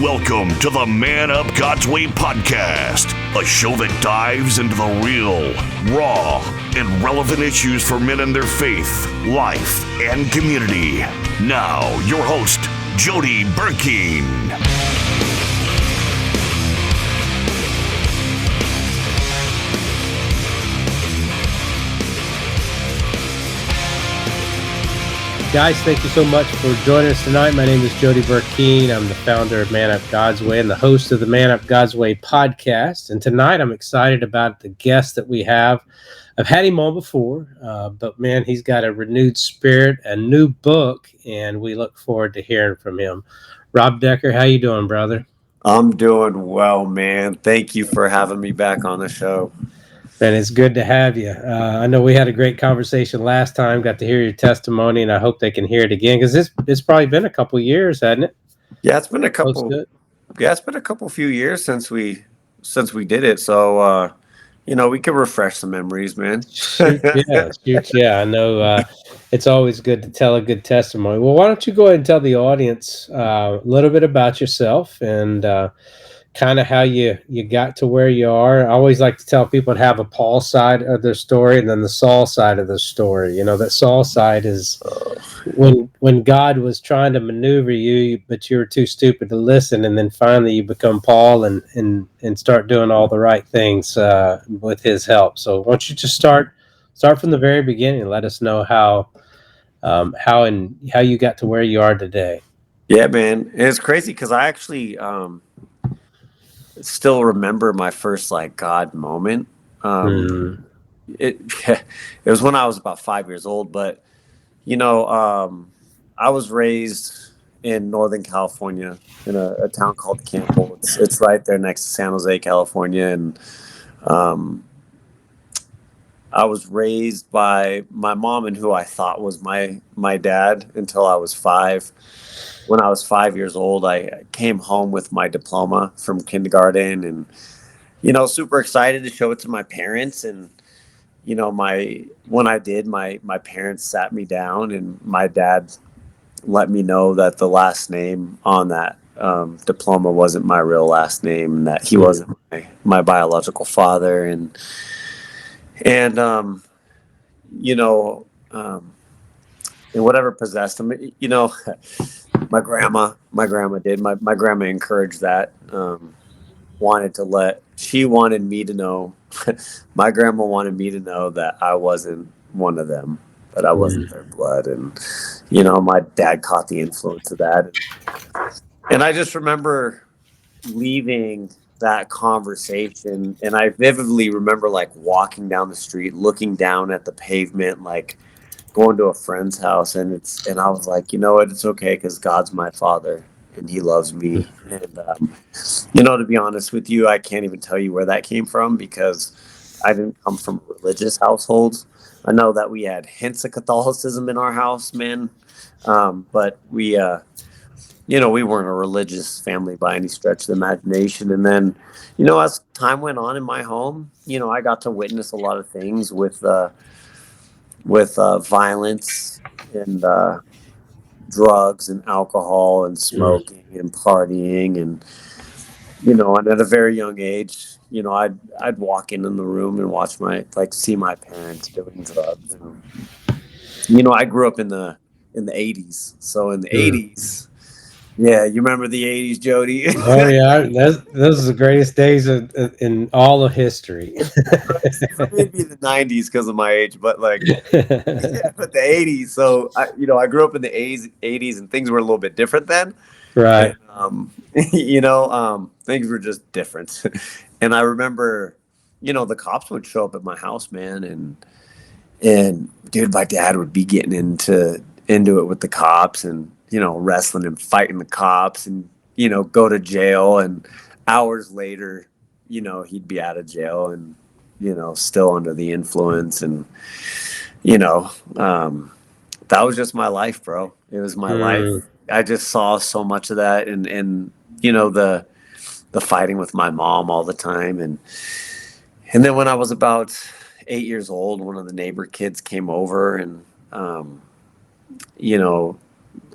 Welcome to the Man Up God's Way podcast, a show that dives into the real, raw, and relevant issues for men and their faith, life, and community. Now, your host, Jody Burkeen. Guys, thank you so much for joining us tonight. My name is Jody Burkeen. I'm the founder of Man Up God's Way and the host of the Man Up God's Way podcast. And tonight I'm excited about the guest that we have. I've had him on before, but man, he's got a renewed spirit, a new book, and we look forward to hearing from him. Rob Decker, how you doing, brother? I'm doing well, man. Thank you for having me back on the show. And it's good to have you. I know we had a great conversation last time, got to hear your testimony, and I hope they can hear it again because it's probably been a couple years, hasn't it? Yeah, it's been a couple. Yeah, it's been a few years since we did it. So we can refresh some memories, man. Shoot, yeah. I know it's always good to tell a good testimony. Well, why don't you go ahead and tell the audience a little bit about yourself and kind of how you got to where you are. I always like to tell people to have a Paul side of their story and then the Saul side of the story. You know, that Saul side is when God was trying to maneuver you, but you were too stupid to listen, and then finally you become Paul and start doing all the right things with his help. So why don't you just start from the very beginning and let us know how you got to where you are today. Yeah, man. And it's crazy because I actually still remember my first God moment. It was when I was about 5 years old, but I was raised in Northern California in a town called Campbell. It's right there next to San Jose, California, and I was raised by my mom and who I thought was my dad until I was 5. When I was 5 years old, I came home with my diploma from kindergarten and, super excited to show it to my parents. And, when I did, my parents sat me down and my dad let me know that the last name on that diploma wasn't my real last name and that he wasn't my biological father. And whatever possessed him, my grandma did. My grandma encouraged that. She wanted me to know. My grandma wanted me to know that I wasn't one of them, that I wasn't their blood, and my dad caught the influence of that. And I just remember leaving that conversation, and I vividly remember walking down the street, looking down at the pavement, going to a friend's house, and I was like, you know what, it's okay because God's my father and he loves me. And to be honest with you, I can't even tell you where that came from because I didn't come from a religious household. I know that we had hints of Catholicism in our house, man, but we we weren't a religious family by any stretch of the imagination. And then as time went on in my home, I got to witness a lot of things with violence and drugs and alcohol and smoking and partying. And at a very young age, I'd walk in the room and watch see my parents doing drugs. And I grew up in the 80s. So in the 80s, yeah, you remember the 80s, Jody? Oh yeah, those are the greatest days in all of history. Maybe the 90s because of my age, but but the 80s. So I grew up in the 80s, and things were a little bit different then. Right. And, things were just different. And I remember, the cops would show up at my house, man, and dude, my dad would be getting into it with the cops and wrestling and fighting the cops and go to jail, and hours later he'd be out of jail and still under the influence. And that was just my life, bro. It was my life. I just saw so much of that, and the fighting with my mom all the time. And then when I was about 8 years old, one of the neighbor kids came over and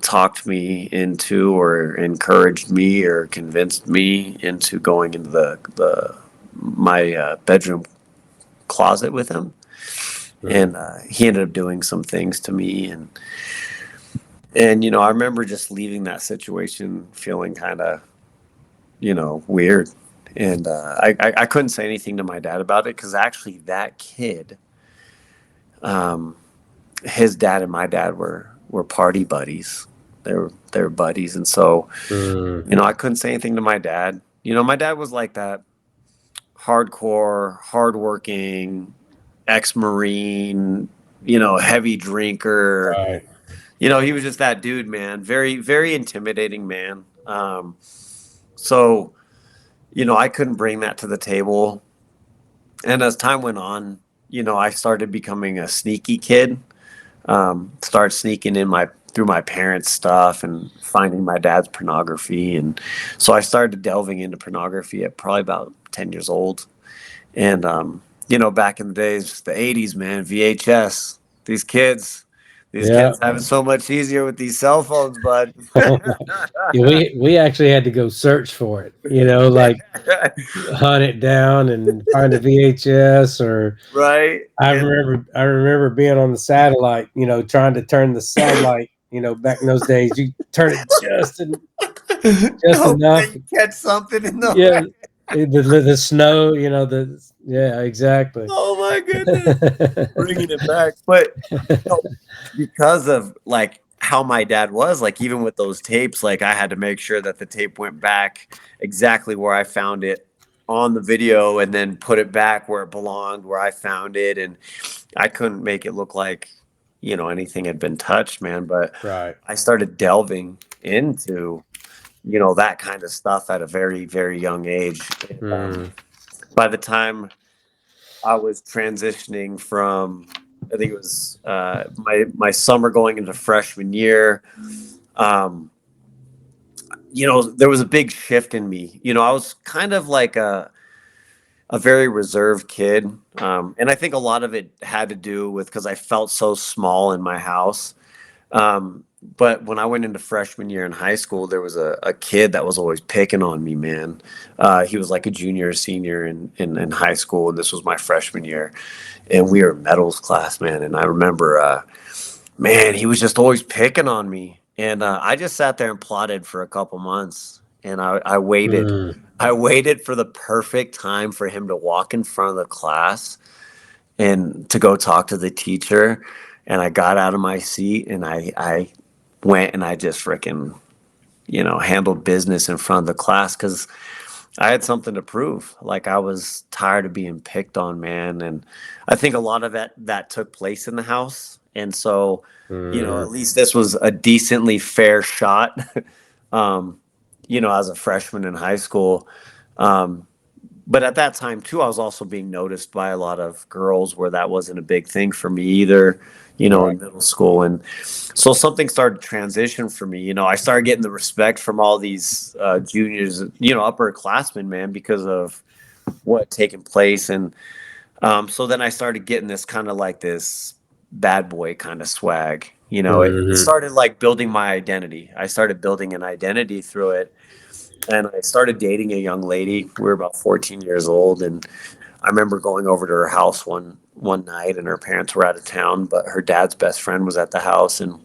talked me into or encouraged me or convinced me into going into my bedroom closet with him. And he ended up doing some things to me, and I remember just leaving that situation feeling kind of weird. And I couldn't say anything to my dad about it, because actually that kid, his dad and my dad were party buddies. They were buddies, and so I couldn't say anything to my dad. My dad was like that hardcore, hardworking ex-Marine, heavy drinker. Right. He was just that dude, man. Very, very intimidating man. So, I couldn't bring that to the table. And as time went on, I started becoming a sneaky kid. Started sneaking in through my parents' stuff and finding my dad's pornography. And so I started delving into pornography at probably about 10 years old. And, back in the days, the 80s, man, VHS, these kids have it so much easier with these cell phones, bud. Yeah, we actually had to go search for it, like hunt it down and find a VHS. Or Right. I remember being on the satellite, trying to turn the satellite, back in those days, you turn it just enough to catch something in the way. The snow, exactly. Oh my goodness. Bringing it back. But because of like how my dad was, like even with those tapes, like I had to make sure that the tape went back exactly where I found it on the video, and then put it back where it belonged, where I found it. And I couldn't make it look like, anything had been touched, man. But I started delving into, that kind of stuff at a very, very young age. By the time I was transitioning from, I think it was my summer going into freshman year, there was a big shift in me. I was kind of like a very reserved kid. And I think a lot of it had to do with, because I felt so small in my house. But when I went into freshman year in high school, there was a kid that was always picking on me, man. He was like a junior or senior in high school, and this was my freshman year. And we were medals class, man. And I remember, man, he was just always picking on me. And I just sat there and plotted for a couple months. And I waited. I waited for the perfect time for him to walk in front of the class and to go talk to the teacher. And I got out of my seat, and I went and I just freaking, handled business in front of the class, because I had something to prove. Like, I was tired of being picked on, man. And I think a lot of that took place in the house. And so, at least this was a decently fair shot, as a freshman in high school. But at that time too, I was also being noticed by a lot of girls, where that wasn't a big thing for me either, in middle school. And so something started to transition for me. I started getting the respect from all these juniors, upperclassmen, man, because of what had taken place. And so then I started getting this kind of like this bad boy kind of swag. It started like building my identity. I started building an identity through it. And I started dating a young lady. We were about 14 years old. And I remember going over to her house one night, and her parents were out of town, but her dad's best friend was at the house. And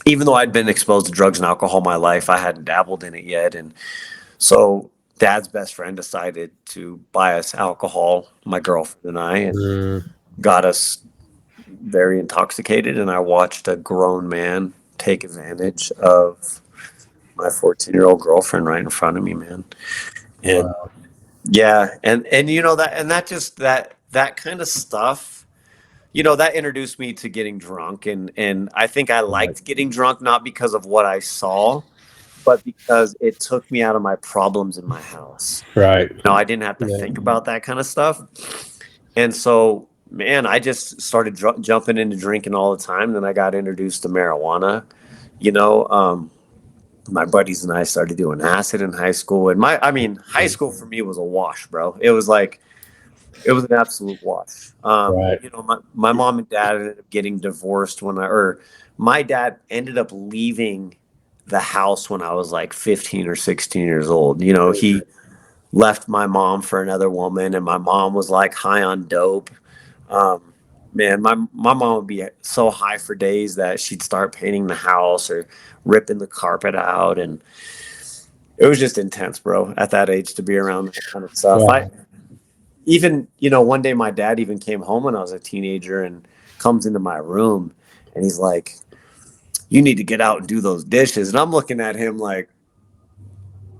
even though I'd been exposed to drugs and alcohol my life, I hadn't dabbled in it yet. And so dad's best friend decided to buy us alcohol, my girlfriend and I, and got us very intoxicated. And I watched a grown man take advantage of my 14-year-old girlfriend right in front of me, man. And yeah, and that kind of stuff, that introduced me to getting drunk. And I think I liked getting drunk, not because of what I saw, but because it took me out of my problems in my house. Right. I didn't have to think about that kind of stuff. And so, man, I just started jumping into drinking all the time. Then I got introduced to marijuana. My buddies and I started doing acid in high school. And high school for me was a wash, bro. It was like It was an absolute wash. Right. My mom and dad ended up getting divorced or my dad ended up leaving the house when I was like 15 or 16 years old. He left my mom for another woman, and my mom was like high on dope. Um, Man, my mom would be so high for days that she'd start painting the house or ripping the carpet out, and it was just intense, bro. At that age, to be around that kind of stuff. I Wow. even one day my dad even came home when I was a teenager and comes into my room, and he's like, "You need to get out and do those dishes." And I'm looking at him like,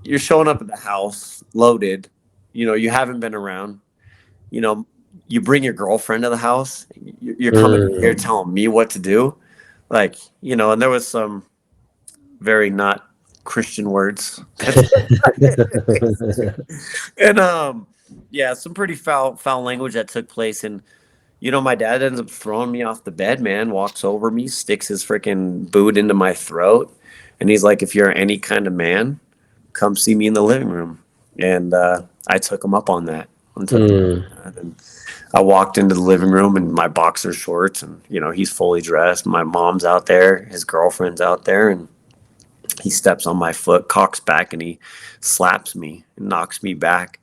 "You're showing up at the house loaded. You haven't been around. You know, you bring your girlfriend to the house. You're coming in here Mm. telling me what to do." Like, and there was some very not Christian words. And yeah, some pretty foul language that took place. And my dad ends up throwing me off the bed, man, walks over me, sticks his freaking boot into my throat, and he's like, "If you're any kind of man, come see me in the living room." And I took him up on that. And I walked into the living room in my boxer shorts, and he's fully dressed. My mom's out there, his girlfriend's out there, and he steps on my foot, cocks back, and he slaps me and knocks me back.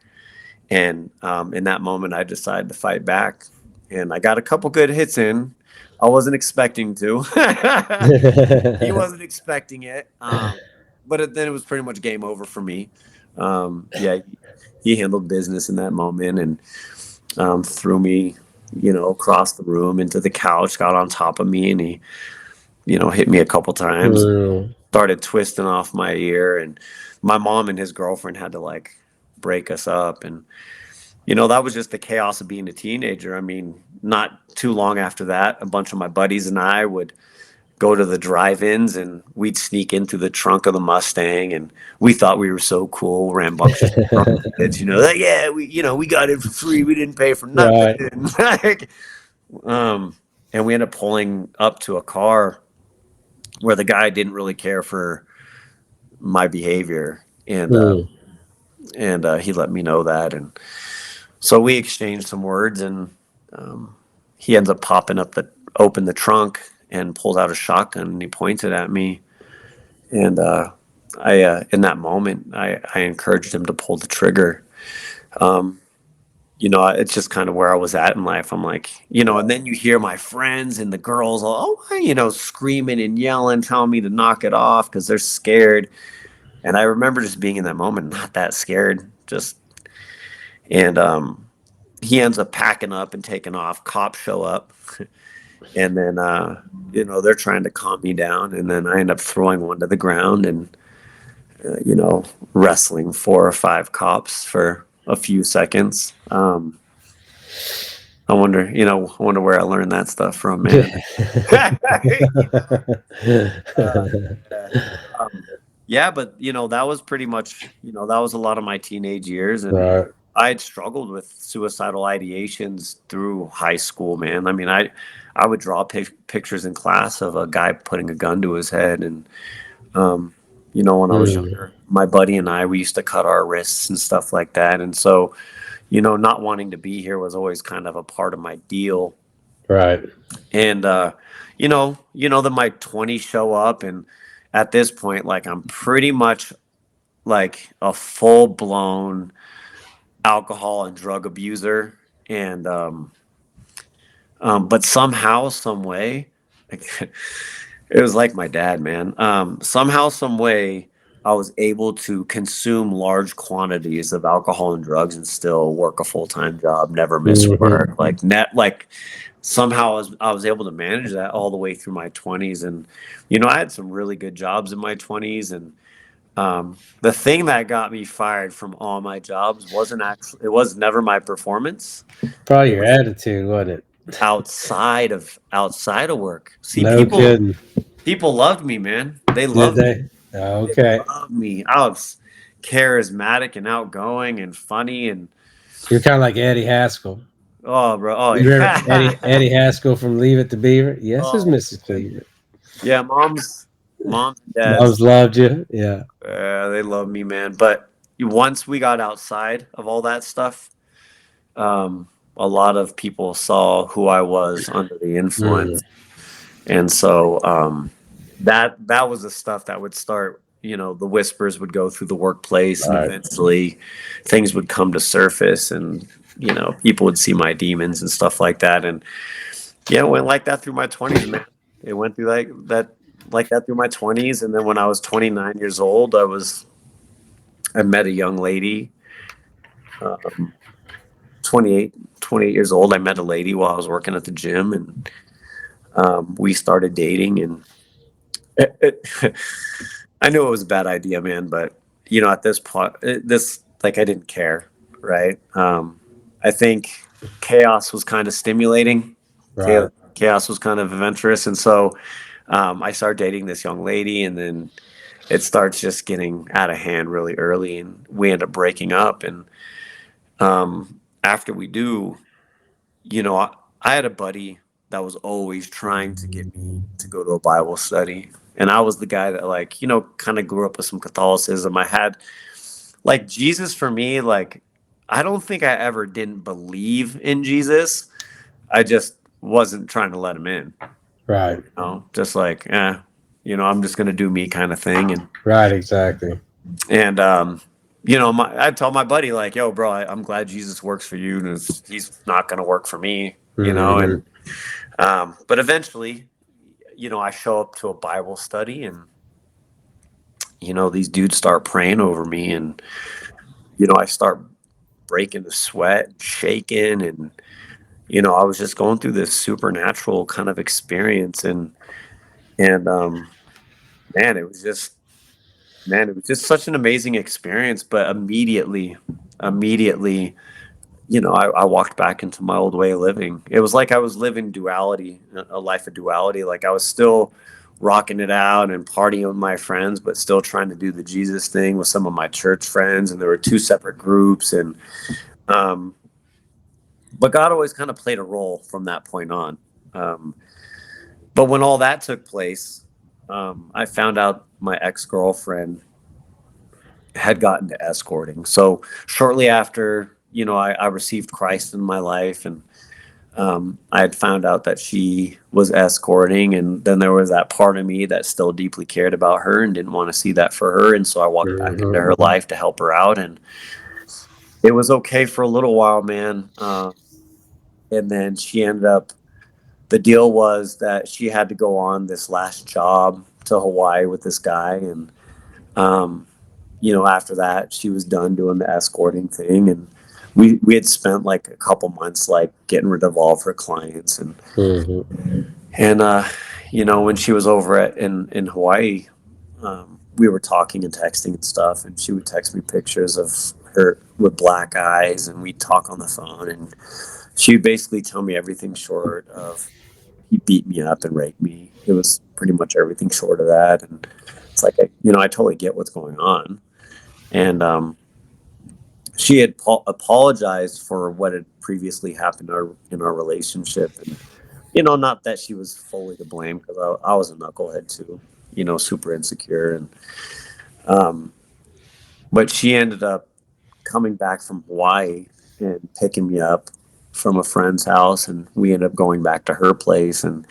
And in that moment, I decided to fight back, and I got a couple good hits in. I wasn't expecting to. He wasn't expecting it, but then it was pretty much game over for me. Yeah, he handled business in that moment and threw me, across the room into the couch, got on top of me, and he, hit me a couple times. Mm. Started twisting off my ear, and my mom and his girlfriend had to like break us up. And that was just the chaos of being a teenager. I mean, not too long after that, a bunch of my buddies and I would go to the drive-ins, and we'd sneak in through the trunk of the Mustang, and we thought we were so cool, rambunctious kids, like, yeah, we got it for free, we didn't pay for nothing. Right. Like, and we ended up pulling up to a car where the guy didn't really care for my behavior, and Mm. he let me know that. And so we exchanged some words, and he ends up open the trunk and pulls out a shotgun, and he points it at me. And I in that moment, I encouraged him to pull the trigger. It's just kind of where I was at in life. I'm like, and then you hear my friends and the girls all, screaming and yelling, telling me to knock it off because they're scared. And I remember just being in that moment, not that scared, and he ends up packing up and taking off. Cops show up, and then they're trying to calm me down, and then I end up throwing one to the ground and wrestling 4 or 5 cops for a few seconds. I wonder where I learned that stuff from, man. Yeah, but that was pretty much, that was a lot of my teenage years, and Right. I had struggled with suicidal ideations through high school, man. I mean, I would draw pictures in class of a guy putting a gun to his head, and when I was younger, my buddy and we used to cut our wrists and stuff like that, and so not wanting to be here was always kind of a part of my deal. Right. And then my 20s show up, and at this point, like, I'm pretty much like a full-blown alcohol and drug abuser. And but somehow, some way, like, it was like my dad, man. Somehow, some way, I was able to consume large quantities of alcohol and drugs and still work a full-time job, never miss work. Like somehow I was able to manage that all the way through my 20s. And I had some really good jobs in my 20s. And the thing that got me fired from all my jobs it was never my performance. Probably It your was attitude, wasn't it? outside of work. See, No kidding. people loved me, man. They Did loved me. they? They Okay. loved me. I was charismatic and outgoing and funny, and You're kind of like Eddie Haskell. oh, bro, oh You remember yeah. Eddie Haskell from Leave It to Beaver? Yes, it's Oh, Mrs. Cleaver. yeah, moms and dads, Moms loved you. Yeah. they love me, man. But once we got outside of all that stuff, a lot of people saw who I was under the influence. And so that was the stuff that would start, the whispers would go through the workplace, and eventually things would come to surface, and, people would see my demons and stuff like that. And yeah, it went like that through my 20s, man. It went through like that through my 20s. And then when I was 29 years old, I met a young lady, 28 years old. I met a lady while I was working at the gym, and we started dating, and I knew it was a bad idea, man, but at this point, I didn't care, right? I think chaos was kind of stimulating. Right. Chaos was kind of adventurous, and so I started dating this young lady, and then it starts just getting out of hand really early, and we end up breaking up. And after we do, I had a buddy that was always trying to get me to go to a Bible study. And I was the guy that kind of grew up with some Catholicism. I had Jesus for me, I don't think I ever didn't believe in Jesus. I just wasn't trying to let him in. Right. Just I'm just going to do me kind of thing. And right, exactly. And, I tell my buddy, yo, bro, I'm glad Jesus works for you. And he's not going to work for me, and, but eventually, I show up to a Bible study, and, these dudes start praying over me, and, I start breaking the sweat, shaking, and, I was just going through this supernatural kind of experience. And, man, it was just such an amazing experience. But immediately, I walked back into my old way of living. It was like I was living duality, a life of duality. Like I was still rocking it out and partying with my friends, but still trying to do the Jesus thing with some of my church friends. And there were two separate groups. And, but God always kind of played a role from that point on. But when all that took place, I found out my ex-girlfriend had gotten to escorting. So shortly after, I received Christ in my life, and I had found out that she was escorting, and then there was that part of me that still deeply cared about her and didn't want to see that for her. And so I walked back into her life to help her out, and it was okay for a little while, man. And then she ended up, the deal was that she had to go on this last job to Hawaii with this guy. And, after that, she was done doing the escorting thing. And we had spent a couple months, getting rid of all of her clients. And, when she was over in Hawaii, we were talking and texting and stuff. And she would text me pictures of her with black eyes, and we'd talk on the phone. And she would basically tell me everything short of he beat me up and raped me. It was pretty much everything short of that. And it's I totally get what's going on. And she had apologized for what had previously happened in our relationship. And, not that she was fully to blame, because I was a knucklehead too, super insecure. And but she ended up coming back from Hawaii and picking me up from a friend's house, and we ended up going back to her place. And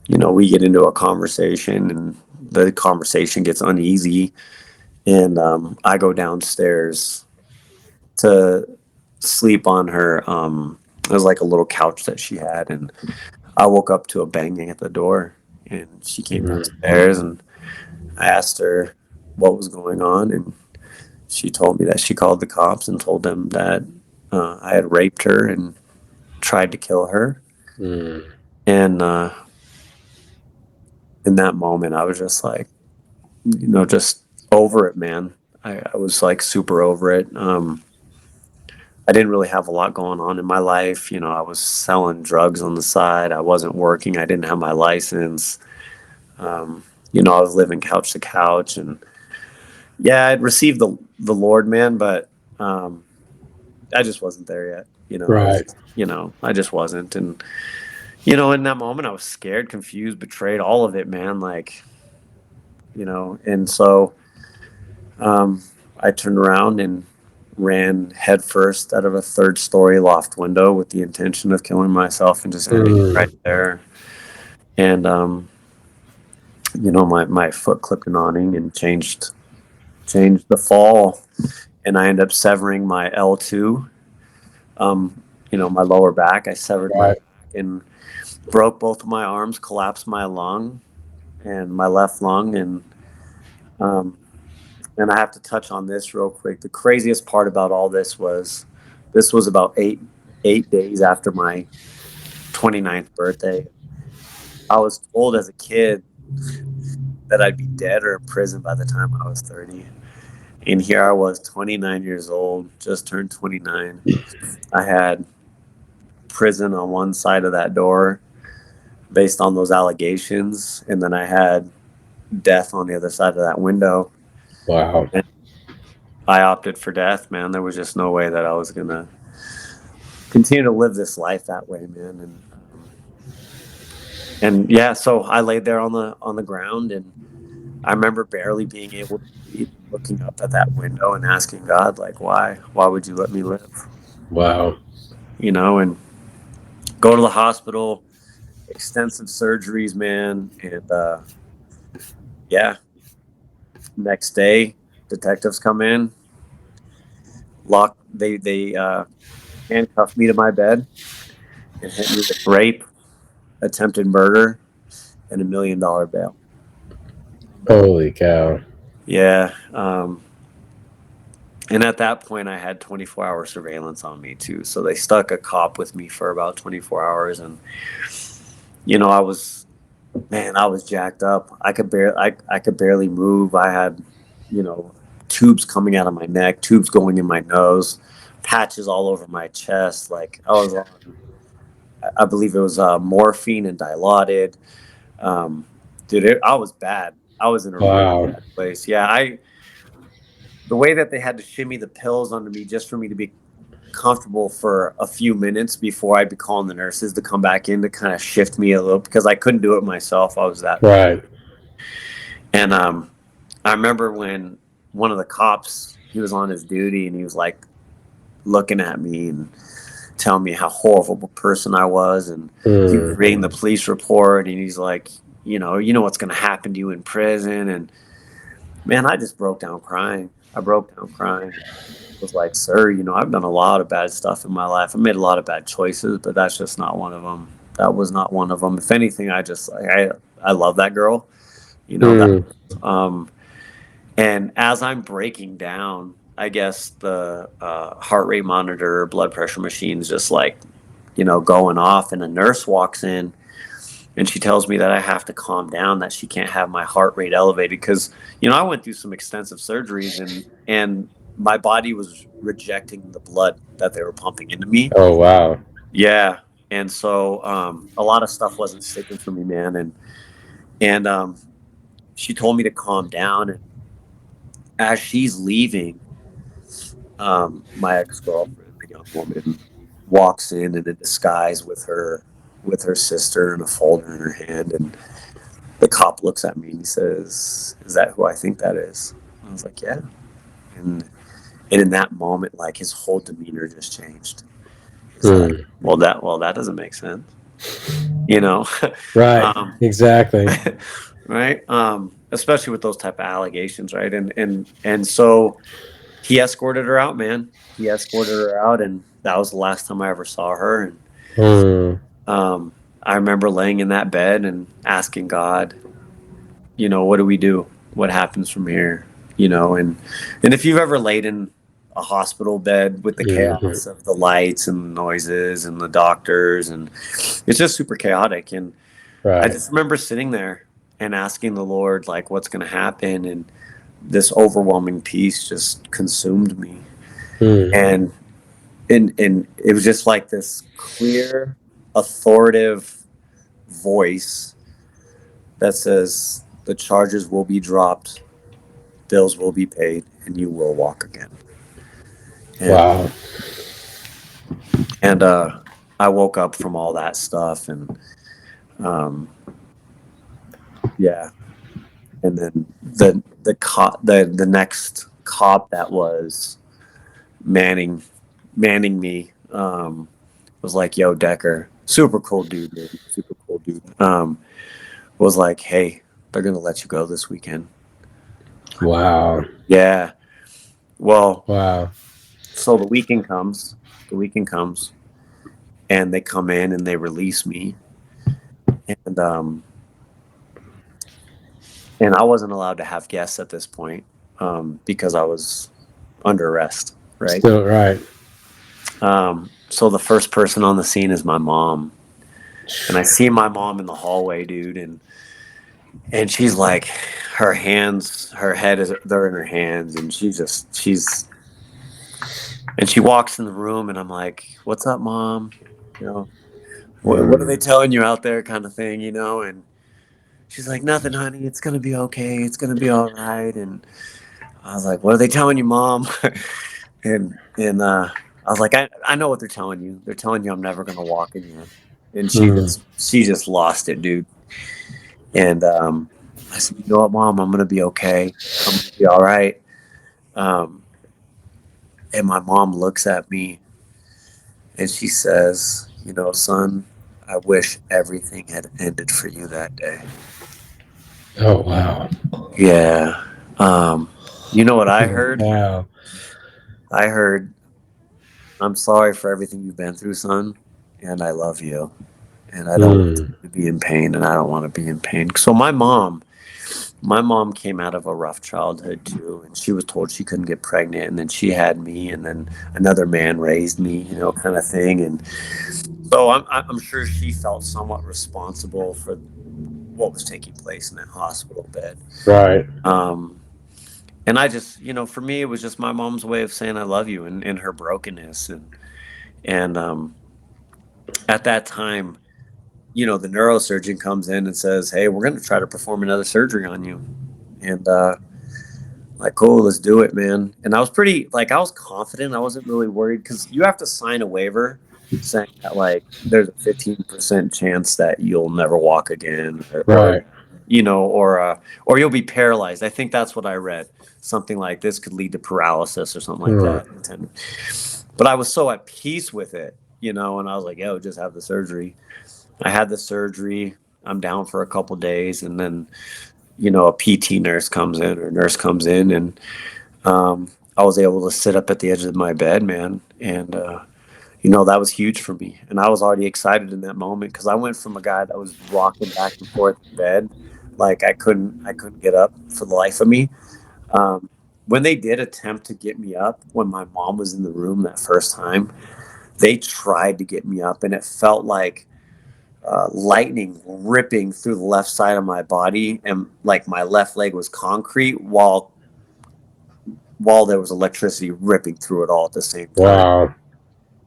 we get into a conversation, and the conversation gets uneasy, and I go downstairs to sleep on her. It was like a little couch that she had, and I woke up to a banging at the door, and she came downstairs, and I asked her what was going on, and she told me that she called the cops and told them that I had raped her and tried to kill her. And in that moment, I was just just over it, man. I was super over it. I didn't really have a lot going on in my life. I was selling drugs on the side. I wasn't working. I didn't have my license. I was living couch to couch, and yeah, I'd received the Lord, man, but I just wasn't there yet. Right. I just wasn't. And in that moment, I was scared, confused, betrayed, all of it, man. And so I turned around and ran headfirst out of a third-story loft window with the intention of killing myself and just ending it right there. And my foot clipped an awning and changed the fall, and I ended up severing my L2. My lower back. I severed my back and broke both of my arms, collapsed my lung and my left lung, and I have to touch on this real quick. The craziest part about all this was about eight days after my 29th birthday. I was told as a kid that I'd be dead or in prison by the time I was 30. And here I was, 29 years old, just turned 29. I had prison on one side of that door based on those allegations, and then I had death on the other side of that window. Wow. And I opted for death, man. There was just no way that I was gonna continue to live this life that way, man. And yeah, so I laid there on the ground, and I remember barely being able to breathe, looking up at that window and asking God, like, why would you let me live? Wow. And go to the hospital, extensive surgeries, man. And yeah, next day, detectives come in, they handcuffed me to my bed and hit me with rape, attempted murder, and $1 million bail. Holy cow. Yeah. And at that point, I had 24-hour surveillance on me too. So they stuck a cop with me for about 24 hours, and I was jacked up. I could barely move. I had, tubes coming out of my neck, tubes going in my nose, patches all over my chest. Like I was on, I believe it was morphine and Dilaudid. Dude, I was bad. I was in a really bad place. Yeah, the way that they had to shimmy the pills onto me just for me to be comfortable for a few minutes before I'd be calling the nurses to come back in to kind of shift me a little, because I couldn't do it myself. I was that right. And I remember when one of the cops, he was on his duty, and he was like looking at me and telling me how horrible of a person I was, and he was reading the police report, and he's like, you know what's going to happen to you in prison. And man, I just broke down crying. I was like, sir, I've done a lot of bad stuff in my life. I made a lot of bad choices, but that's just not one of them. That was not one of them. If anything, I love that girl, and as I'm breaking down, I guess the heart rate monitor, blood pressure machine's just like, going off, and a nurse walks in, and she tells me that I have to calm down, that she can't have my heart rate elevated because, I went through some extensive surgeries, and my body was rejecting the blood that they were pumping into me. Oh, wow. Yeah. And so a lot of stuff wasn't sticking for me, man. And she told me to calm down. And as she's leaving, my ex-girlfriend, a young woman, walks in a disguise with her sister and a folder in her hand. And the cop looks at me and he says, "Is that who I think that is?" I was like, "Yeah." And in that moment, like, his whole demeanor just changed. He's like, well, that doesn't make sense. Right. Exactly. Right. Especially with those type of allegations. Right. And so he escorted her out, man. He escorted her out, and that was the last time I ever saw her. And I remember laying in that bed and asking God, what do we do? What happens from here? And if you've ever laid in a hospital bed with the chaos of the lights and the noises and the doctors, and it's just super chaotic. And I just remember sitting there and asking the Lord, like, what's going to happen? And this overwhelming peace just consumed me. And it was just like this clear, authoritative voice that says, the charges will be dropped, bills will be paid, and you will walk again. Wow. And I woke up from all that stuff, and yeah. And then the next cop that was manning me, was like, yo, Decker, super cool dude, man, super cool dude, was like, hey, they're gonna let you go this weekend. Wow. Yeah. Well, Wow. so the weekend comes, and they come in and they release me, and I wasn't allowed to have guests at this point, because I was under arrest, right? Still right. So the first person on the scene is my mom, and I see my mom in the hallway, dude, and she's like, her head they're in her hands, and and she walks in the room, and I'm like, "What's up, Mom? You know, what are they telling you out there?" Kind of thing, you know. And she's like, "Nothing, honey. It's gonna be okay. It's gonna be all right." And I was like, "What are they telling you, Mom?" and I was like, I know what they're telling you. They're telling you I'm never gonna walk again. And she just lost it, dude. And I said, "You know what, Mom? I'm gonna be okay. I'm gonna be all right." Um, and my mom looks at me and she says, "You know, son, I wish everything had ended for you that day." Oh, wow. Yeah. You know what I heard? Wow. I heard, "I'm sorry for everything you've been through, son, and I love you. And I don't want you to be in pain, and I don't want to be in pain." So my mom came out of a rough childhood too, and she was told she couldn't get pregnant, and then she had me, and then another man raised me, you know, kind of thing. And so I'm sure she felt somewhat responsible for what was taking place in that hospital bed. Right. And I just, you know, for me, it was just my mom's way of saying I love you, and her brokenness. And at that time, you know, the neurosurgeon comes in and says, "Hey, we're going to try to perform another surgery on you." And like, cool, let's do it, man. And I was I was confident. I wasn't really worried, because you have to sign a waiver saying that, like, there's a 15% chance that you'll never walk again, Right. you know, or you'll be paralyzed. I think that's what I read. Something like this could lead to paralysis or something like that. But I was so at peace with it, you know, and I was like, yo, just have the surgery. I had the surgery. I'm down for a couple days, and then, you know, a PT nurse comes in, and I was able to sit up at the edge of my bed, man, and you know, that was huge for me. And I was already excited in that moment, because I went from a guy that was rocking back and forth in bed, like I couldn't get up for the life of me. When they did attempt to get me up, when my mom was in the room that first time, they tried to get me up, and it felt like lightning ripping through the left side of my body, and like my left leg was concrete, while there was electricity ripping through it all at the same time. Wow.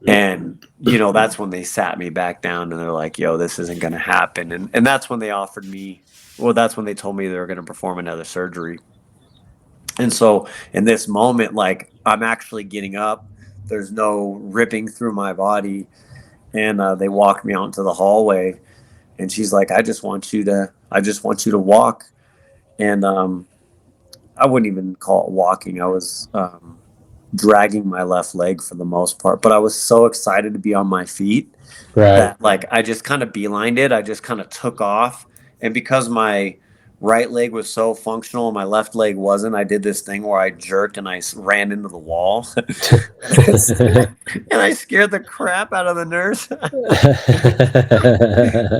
And you know, that's when they sat me back down, and they're like, "Yo, this isn't going to happen." And that's when they offered me, well, that's when they told me they were going to perform another surgery. And so in this moment, like, I'm actually getting up, there's no ripping through my body, and they walk me out into the hallway. And she's like, I just want you to walk." And I wouldn't even call it walking. I was dragging my left leg for the most part, but I was so excited to be on my feet that, like, I just kind of beelined it. I just kind of took off. And because my right leg was so functional and my left leg wasn't, I did this thing where I jerked and I ran into the wall. And I scared the crap out of the nurse.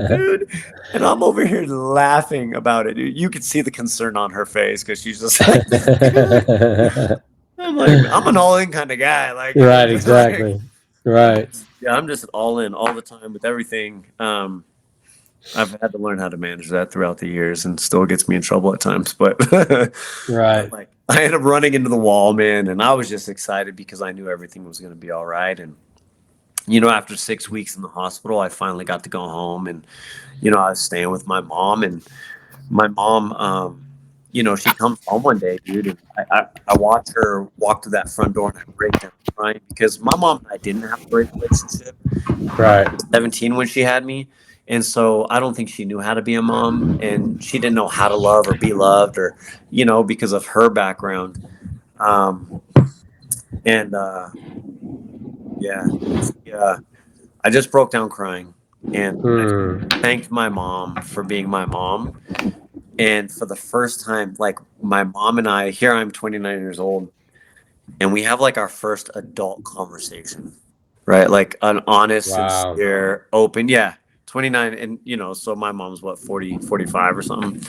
Dude, and I'm over here laughing about it, dude. You could see the concern on her face, because she's just like, I'm like, I'm an all-in kind of guy, like, right. Exactly. Like, right. yeah, I'm just all in all the time with everything. I've had to learn how to manage that throughout the years, and still gets me in trouble at times. But Right. like, I ended up running into the wall, man, and I was just excited because I knew everything was going to be all right. And you know, after 6 weeks in the hospital, I finally got to go home, and you know, I was staying with my mom, and my mom, you know, she comes home one day, dude, and I watch her walk to that front door, and I break down crying, because my mom and I didn't have a great relationship. Right. I was 17 when she had me. And so I don't think she knew how to be a mom, and she didn't know how to love or be loved, or, you know, because of her background. And yeah, I just broke down crying, and I thanked my mom for being my mom. And for the first time, like my mom and I, here I'm 29 years old, and we have like our first adult conversation, right? Like an honest, Wow. sincere, open, yeah, 29. And, so my mom's what, 40, 45 or something.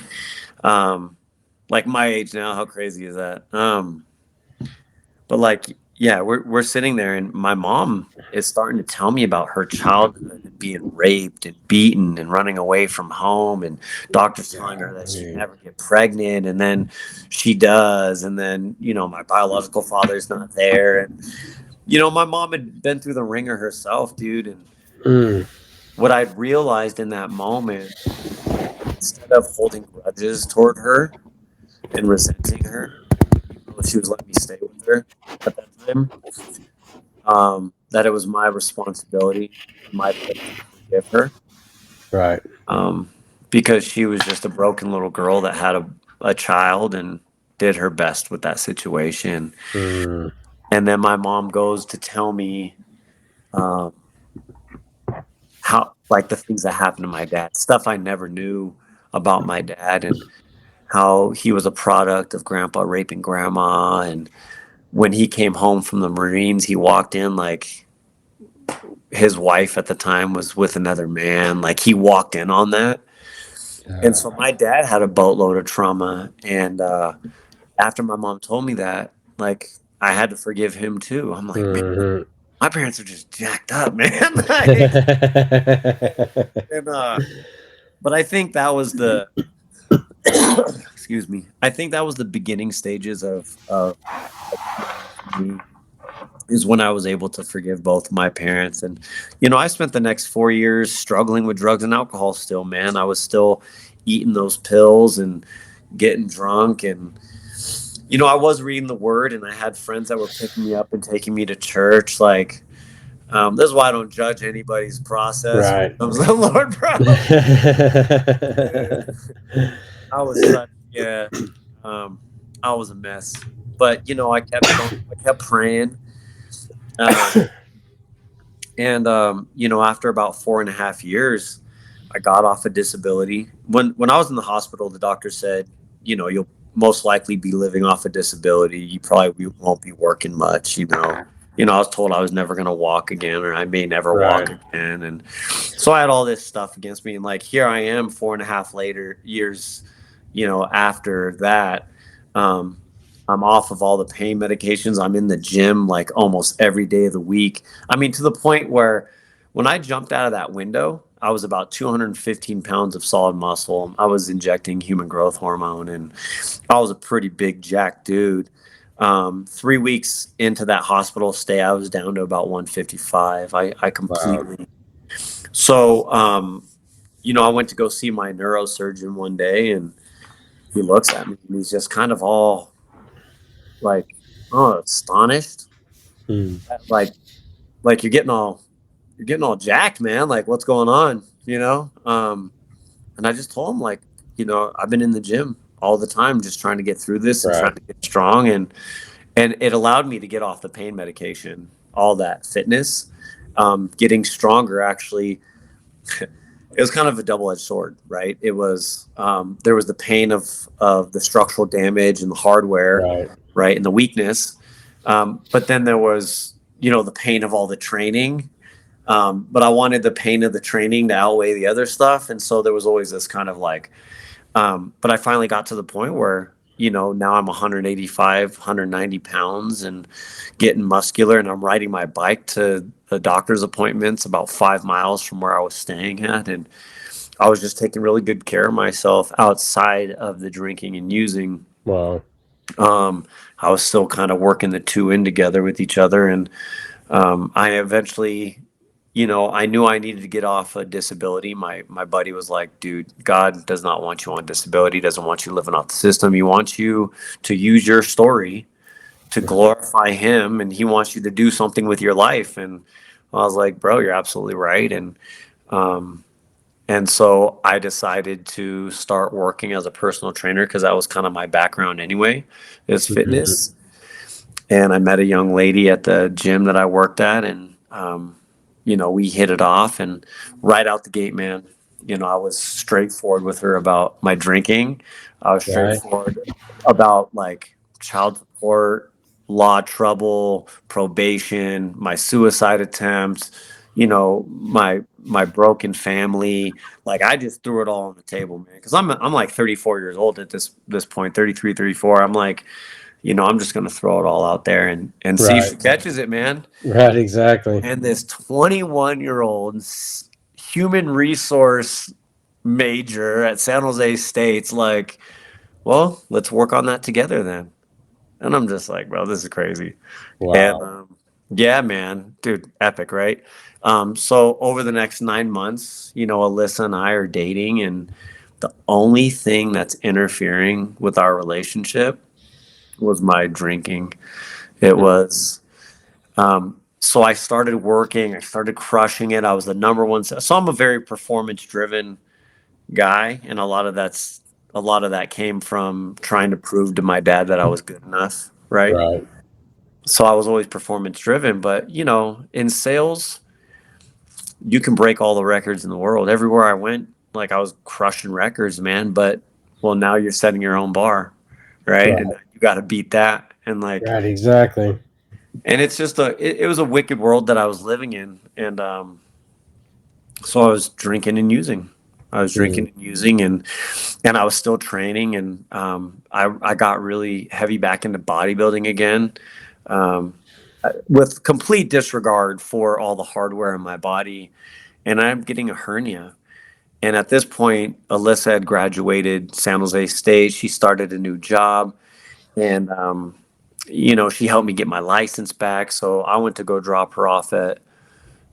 Like my age now, how crazy is that? But like, yeah, we're sitting there, and my mom is starting to tell me about her childhood and being raped and beaten and running away from home, and doctors telling her that she'd never get pregnant, and then she does, and then my biological father's not there, and my mom had been through the ringer herself, dude, and what I realized in that moment, instead of holding grudges toward her and resenting her, even though she was letting me stay with her at that time. That it was my responsibility and my place to forgive her. Right. Because she was just a broken little girl that had a child and did her best with that situation. And then my mom goes to tell me um, how, like, the things that happened to my dad, stuff I never knew about my dad, and how he was a product of grandpa raping grandma. And when he came home from the Marines, he walked in like his wife at the time was with another man. Like he walked in on that. And so my dad had a boatload of trauma. And after my mom told me that, like I had to forgive him too. I'm like, man, my parents are just jacked up, man. Like, and but I think that was the excuse me. I think that was the beginning stages of healing for me, is when I was able to forgive both my parents. And, I spent the next 4 years struggling with drugs and alcohol still, man. I was still eating those pills and getting drunk. And, I was reading the word, and I had friends that were picking me up and taking me to church. Like, this is why I don't judge anybody's process when Right. it comes to the Lord, bro. I was such, yeah, I was a mess. But, I kept going, I kept praying. And after about 4.5 years, I got off of disability. When I was in the hospital, the doctor said, you'll most likely be living off a disability. You probably won't be working much. I was told I was never going to walk again, or I may never walk again. And so I had all this stuff against me. And like, here I am 4.5 years, after that. Um, I'm off of all the pain medications. I'm in the gym like almost every day of the week. I mean, to the point where when I jumped out of that window, I was about 215 pounds of solid muscle. I was injecting human growth hormone, and I was a pretty big jack dude. 3 weeks into that hospital stay, I was down to about 155. I completely. Wow. So, I went to go see my neurosurgeon one day, and he looks at me, and he's just kind of all like, oh, astonished. Like you're getting all jacked, man. Like, what's going on? And I just told him, like, I've been in the gym all the time, just trying to get through this and trying to get strong. And it allowed me to get off the pain medication, all that fitness, getting stronger. Actually, it was kind of a double-edged sword, right? It was, there was the pain of the structural damage and the hardware, right? And the weakness. But then there was, the pain of all the training. But I wanted the pain of the training to outweigh the other stuff. And so there was always this kind of like, but I finally got to the point where, now I'm 185, 190 pounds and getting muscular, and I'm riding my bike to the doctor's appointments about 5 miles from where I was staying at. And I was just taking really good care of myself outside of the drinking and using. Wow. I was still kind of working the two in together with each other. And I eventually, I knew I needed to get off a disability. My buddy was like, dude, God does not want you on disability. He doesn't want you living off the system. He wants you to use your story to glorify him, and he wants you to do something with your life. And I was like, bro, you're absolutely right. And so I decided to start working as a personal trainer, because that was kind of my background anyway, is fitness. and I met a young lady at the gym that I worked at, and we hit it off. And right out the gate, man, I was straightforward with her about my drinking. I was Right. straightforward about like child support, law trouble, probation, my suicide attempt, my broken family. Like I just threw it all on the table, man. Because I'm like 34 years old at this point, 33, 34. I'm like, I'm just gonna throw it all out there and see if she Right. catches it, man. Right. Exactly. And this 21-year-old human resource major at San Jose State's like, well, let's work on that together then. And I'm just like, bro, this is crazy. And Wow. yeah, man, dude, epic, right? So over the next 9 months, Alyssa and I are dating, and the only thing that's interfering with our relationship was my drinking. It was, so I started working, I started crushing it. I was the number one. So I'm a very performance driven guy. And a lot of that came from trying to prove to my dad that I was good enough. Right. Right. So I was always performance driven, but in sales, you can break all the records in the world. Everywhere I went, like I was crushing records, man. But well, now you're setting your own bar, right? And Right. you got to beat that. And like, Right. Exactly. and it's just it was a wicked world that I was living in. And so I was drinking and using. I was Mm. drinking and using, and I was still training, and I got really heavy back into bodybuilding again, um, with complete disregard for all the hardware in my body, and I'm getting a hernia. And at this point, Alyssa had graduated San Jose State. She started a new job, and she helped me get my license back. So I went to go drop her off at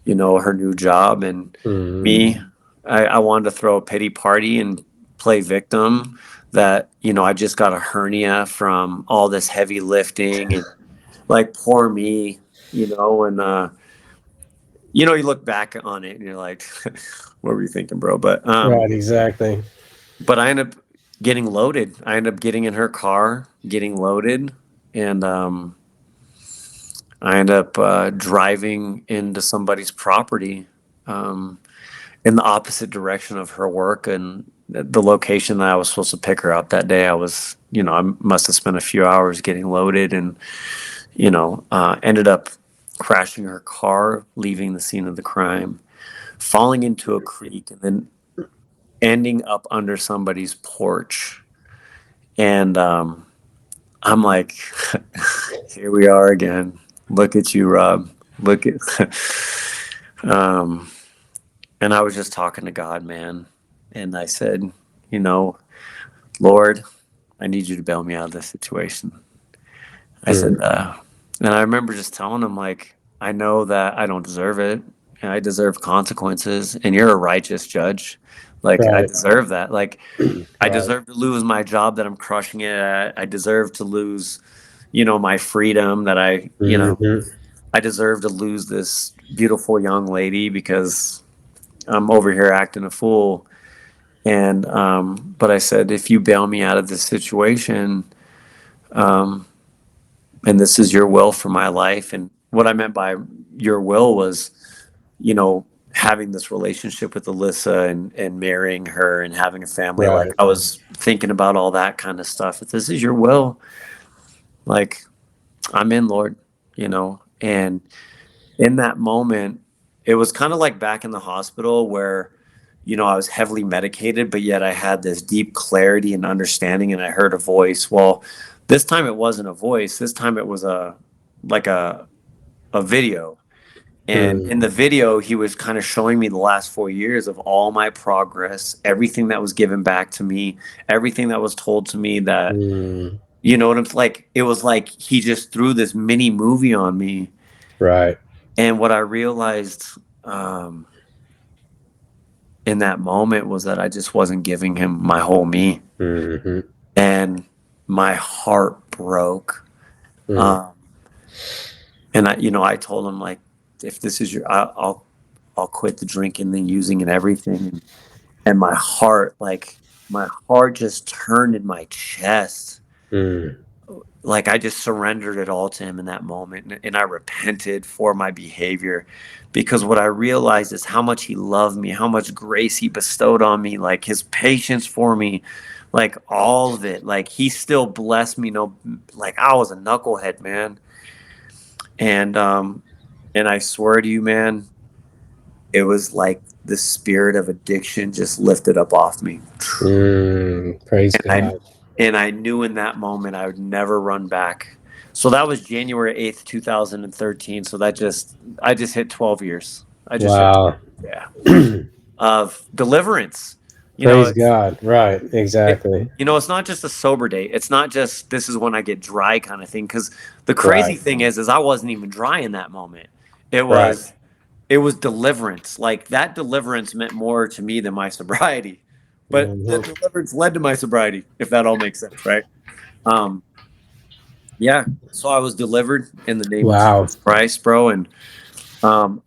her new job, and Mm. me, I wanted to throw a pity party and play victim that I just got a hernia from all this heavy lifting, and like poor me, and you look back on it and you're like, what were you thinking, bro? But Right. Exactly. I ended up getting loaded. I ended up getting in her car, getting loaded, and I ended up driving into somebody's property, um, in the opposite direction of her work, and the location that I was supposed to pick her up that day. I must have spent a few hours getting loaded, and ended up crashing her car, leaving the scene of the crime, falling into a creek, and then ending up under somebody's porch. And I'm like, here we are again. Look at you, Rob. Look at, um, and I was just talking to God, man. And I said, Lord, I need you to bail me out of this situation. I said, Mm. and I remember just telling him, like, I know that I don't deserve it, and I deserve consequences, and you're a righteous judge. Like, I Right. deserve that. Like, I Right. deserve to lose my job that I'm crushing it at. I deserve to lose, my freedom that Hmm. I deserve to lose this beautiful young lady because I'm over here acting a fool. And, but I said, if you bail me out of this situation, um, and this is your will for my life. And what I meant by your will was, having this relationship with Alyssa, and marrying her and having a family. Like Right. I was thinking about all that kind of stuff. If this is your will, like I'm in, Lord, and in that moment, it was kind of like back in the hospital where, I was heavily medicated, but yet I had this deep clarity and understanding, and I heard a voice. Well, this time it wasn't a voice. This time it was like a video. And Mm. in the video, he was kind of showing me the last 4 years of all my progress, everything that was given back to me, everything that was told to me that, Mm. what I'm like, it was like he just threw this mini movie on me. Right. And what I realized, um, in that moment was that I just wasn't giving him my whole me. Hmm. And my heart broke. Mm. Um, and I told him, like, if this is I'll quit the drinking, the using, and everything. And my heart just turned in my chest. Mm. like I just surrendered it all to him in that moment, and I repented for my behavior, because what I realized is how much he loved me, how much grace he bestowed on me, like his patience for me, like all of it. Like he still blessed me, no, like I was a knucklehead, man. And I swear to you, man, it was like the spirit of addiction just lifted up off me. Praise And I God. and I knew in that moment I would never run back. So that was January 8th, 2013. So I just hit 12 years. I just hit, Wow. yeah, of deliverance. You know, Praise God. Right. it, Exactly. it's not just a sober date. It's not just this is when I get dry kind of thing. Because the crazy Right. thing is I wasn't even dry in that moment. It Right. was it was deliverance. Like that deliverance meant more to me than my sobriety. But the Mhm. deliverance led to my sobriety, if that all makes sense, right? Um, yeah. So I was delivered in the name of Wow. Jesus Christ, bro, and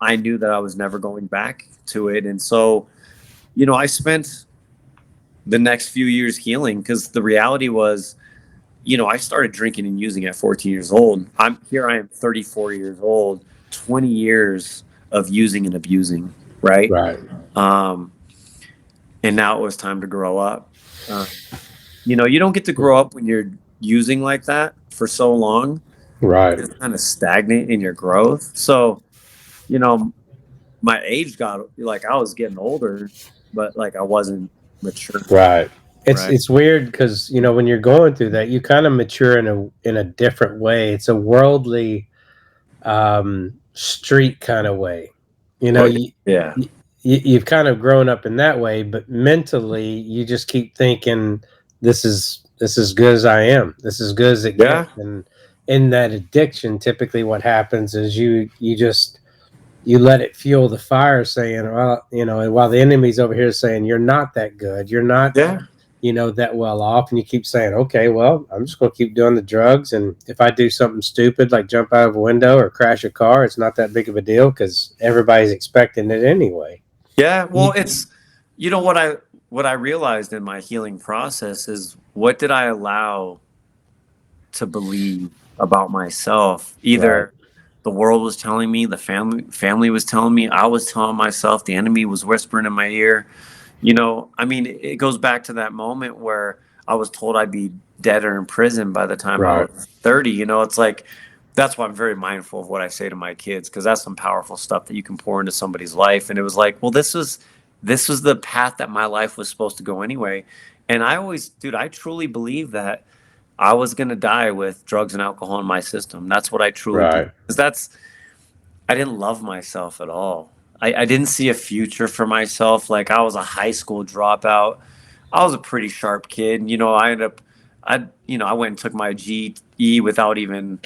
I knew that I was never going back to it. And so, I spent the next few years healing, because the reality was, I started drinking and using at 14 years old. I am 34 years old, 20 years of using and abusing, right? Right. Um, and now it was time to grow up. Uh, you don't get to grow up when you're using like that for so long. Right. Just kind of stagnant in your growth. So, you know, my age got like I was getting older, but like I wasn't mature, Right. It's right? it's weird because when you're going through that, you kind of mature in a different way. It's a worldly street kind of way. You know, Oh, you, yeah, you you've kind of grown up in that way, but mentally you just keep thinking this is good as I am. This is good as it yeah, gets. And in that addiction, typically what happens is you let it fuel the fire, saying, well, and while the enemy's over here saying you're not that good, you're not yeah, that well off, and you keep saying, okay, well, I'm just going to keep doing the drugs, and if I do something stupid like jump out of a window or crash a car, it's not that big of a deal because everybody's expecting it anyway. yeah. Well, You, it's what I realized in my healing process is, what did I allow to believe about myself? right, Either the world was telling me, the family was telling me, I was telling myself, the enemy was whispering in my ear. I mean, it goes back to that moment where I was told I'd be dead or in prison by the time I right, was 30. It's like, that's why I'm very mindful of what I say to my kids, because that's some powerful stuff that you can pour into somebody's life. And it was like, well, this was the path that my life was supposed to go anyway. And I always, dude, I truly believe that I was going to die with drugs and alcohol in my system. That's what I truly believe. right, Because I didn't love myself at all. I didn't see a future for myself. Like I was a high school dropout. I was a pretty sharp kid. I ended up, I went and took my GE without even,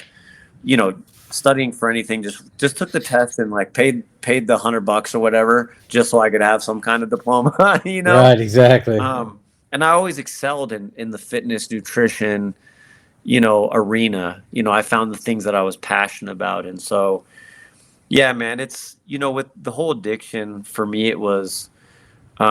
you know, studying for anything. Just took the test and like paid the $100 or whatever, just so I could have some kind of diploma. right, exactly. Um, and I always excelled in the fitness, nutrition, arena. I found the things that I was passionate about. And so, yeah, man, it's, with the whole addiction for me, it was, a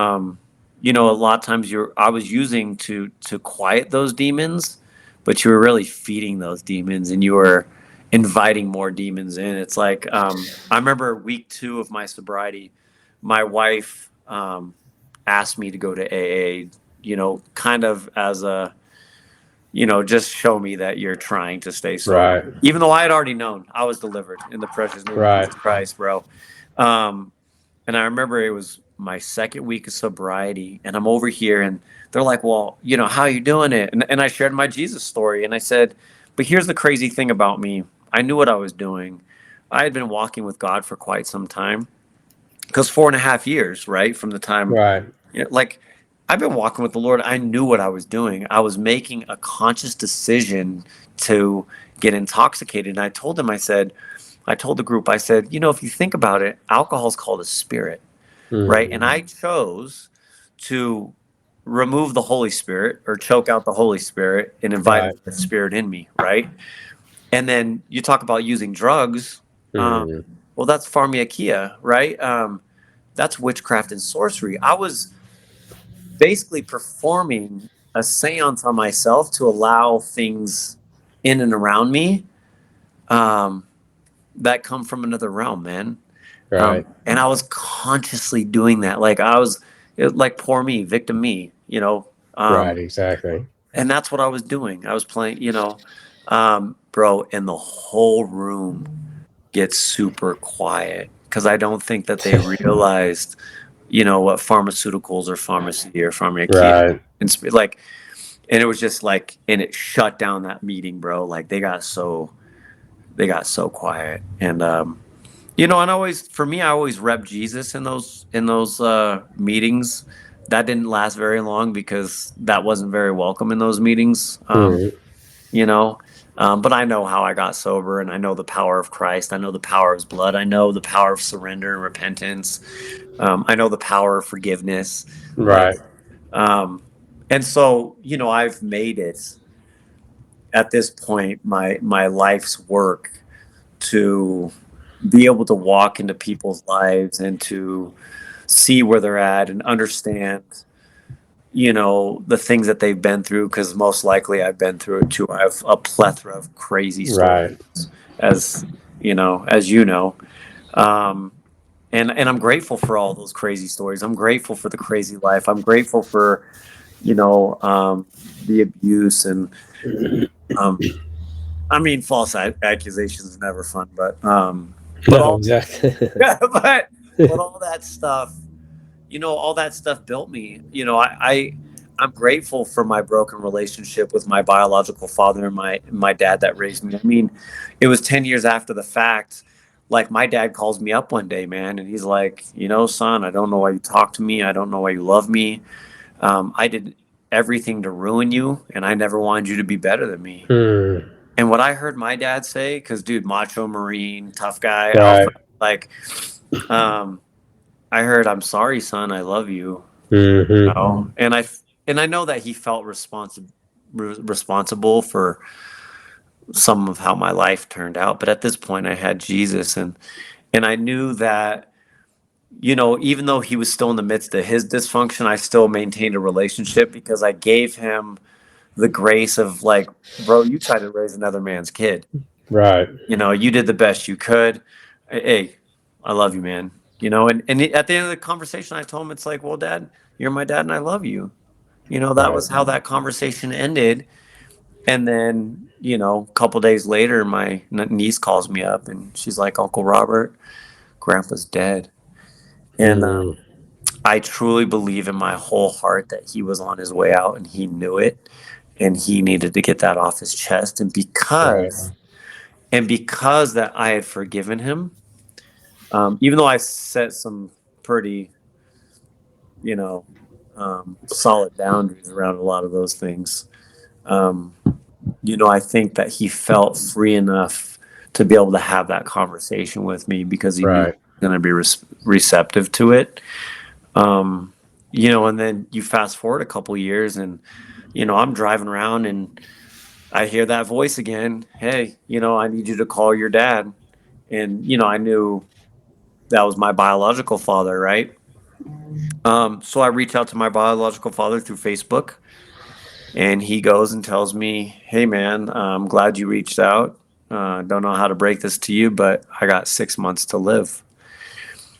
lot of times I was using to quiet those demons, but you were really feeding those demons, and you were inviting more demons in. It's like, I remember week 2 of my sobriety, my wife, asked me to go to AA, kind of as a, just show me that you're trying to stay sober. Right, Even though I had already known I was delivered in the precious name of right, Jesus Christ, bro. Um, and I remember it was my second week of sobriety, and I'm over here, and they're like, well, how you doing it? And I shared my Jesus story, and I said, but here's the crazy thing about me. I knew what I was doing. I had been walking with God for quite some time, because 4.5 years, right, from the time, right, like I've been walking with the Lord. I knew what I was doing. I was making a conscious decision to get intoxicated. And I told the group, I said, if you think about it, alcohol is called a spirit, right? And mm, I chose to remove the Holy Spirit, or choke out the Holy Spirit, and invite right, the Spirit in me, right? And then you talk about using drugs. mm, Well, that's pharmakeia, right? That's witchcraft and sorcery. I was basically performing a seance on myself to allow things in and around me, that come from another realm, man. Right. And I was consciously doing that. Like like poor me, victim me, Right. Exactly. and that's what I was doing. I was playing, bro, and the whole room gets super quiet because I don't think that they realized, what pharmaceuticals or pharmacy or pharmacia Right. and it was just like, and it shut down that meeting, bro. Like they got so quiet. And and for me, I always rep Jesus in those meetings. That didn't last very long because that wasn't very welcome in those meetings. Mhm. You know, but I know how I got sober, and I know the power of Christ. I know the power of His blood. I know the power of surrender and repentance. I know the power of forgiveness. Like, Right. and so I've made it at this point my life's work to be able to walk into people's lives and to see where they're at and understand the things that they've been through, because most likely I've been through it too. I have a plethora of crazy stories, Right. as as um, and I'm grateful for all those crazy stories. I'm grateful for the crazy life. I'm grateful for the abuse and um, I mean, false accusations is never fun, but No, all exactly. but all that stuff built me. I'm grateful for my broken relationship with my biological father and my dad that raised me. I mean, it was 10 years after the fact. Like, my dad calls me up one day, man, and he's like, son, I don't know why you talk to me. I don't know why you love me. I did everything to ruin you, and I never wanted you to be better than me. Hmm. And what I heard my dad say, because dude, macho Marine, tough guy, Right. alpha, like, um, I heard, "I'm sorry, son. I love you." Hmm. And I know that he felt responsible for some of how my life turned out. But at this point, I had Jesus, and I knew that even though he was still in the midst of his dysfunction, I still maintained a relationship because I gave him the grace of, like, bro, you tried to raise another man's kid. Right. You did the best you could. Hey, I love you, man. And at the end of the conversation, I told him, it's like, well, Dad, you're my dad and I love you. That Right. was how that conversation ended. And then, a couple days later, my niece calls me up and she's like, Uncle Robert, Grandpa's dead. And Mm. I truly believe in my whole heart that he was on his way out and he knew it. And he needed to get that off his chest. And Right. because that I had forgiven him, even though I set some pretty, you know, solid boundaries around a lot of those things, um, I think that he felt free enough to be able to have that conversation with me because he knew I Right. was going to be receptive to it. And then you fast forward a couple years and, I'm driving around and I hear that voice again. Hey, I need you to call your dad. And, I knew that was my biological father, right? So I reach out to my biological father through Facebook, and he goes and tells me, "Hey, man, I'm glad you reached out. Don't know how to break this to you, but I got 6 months to live."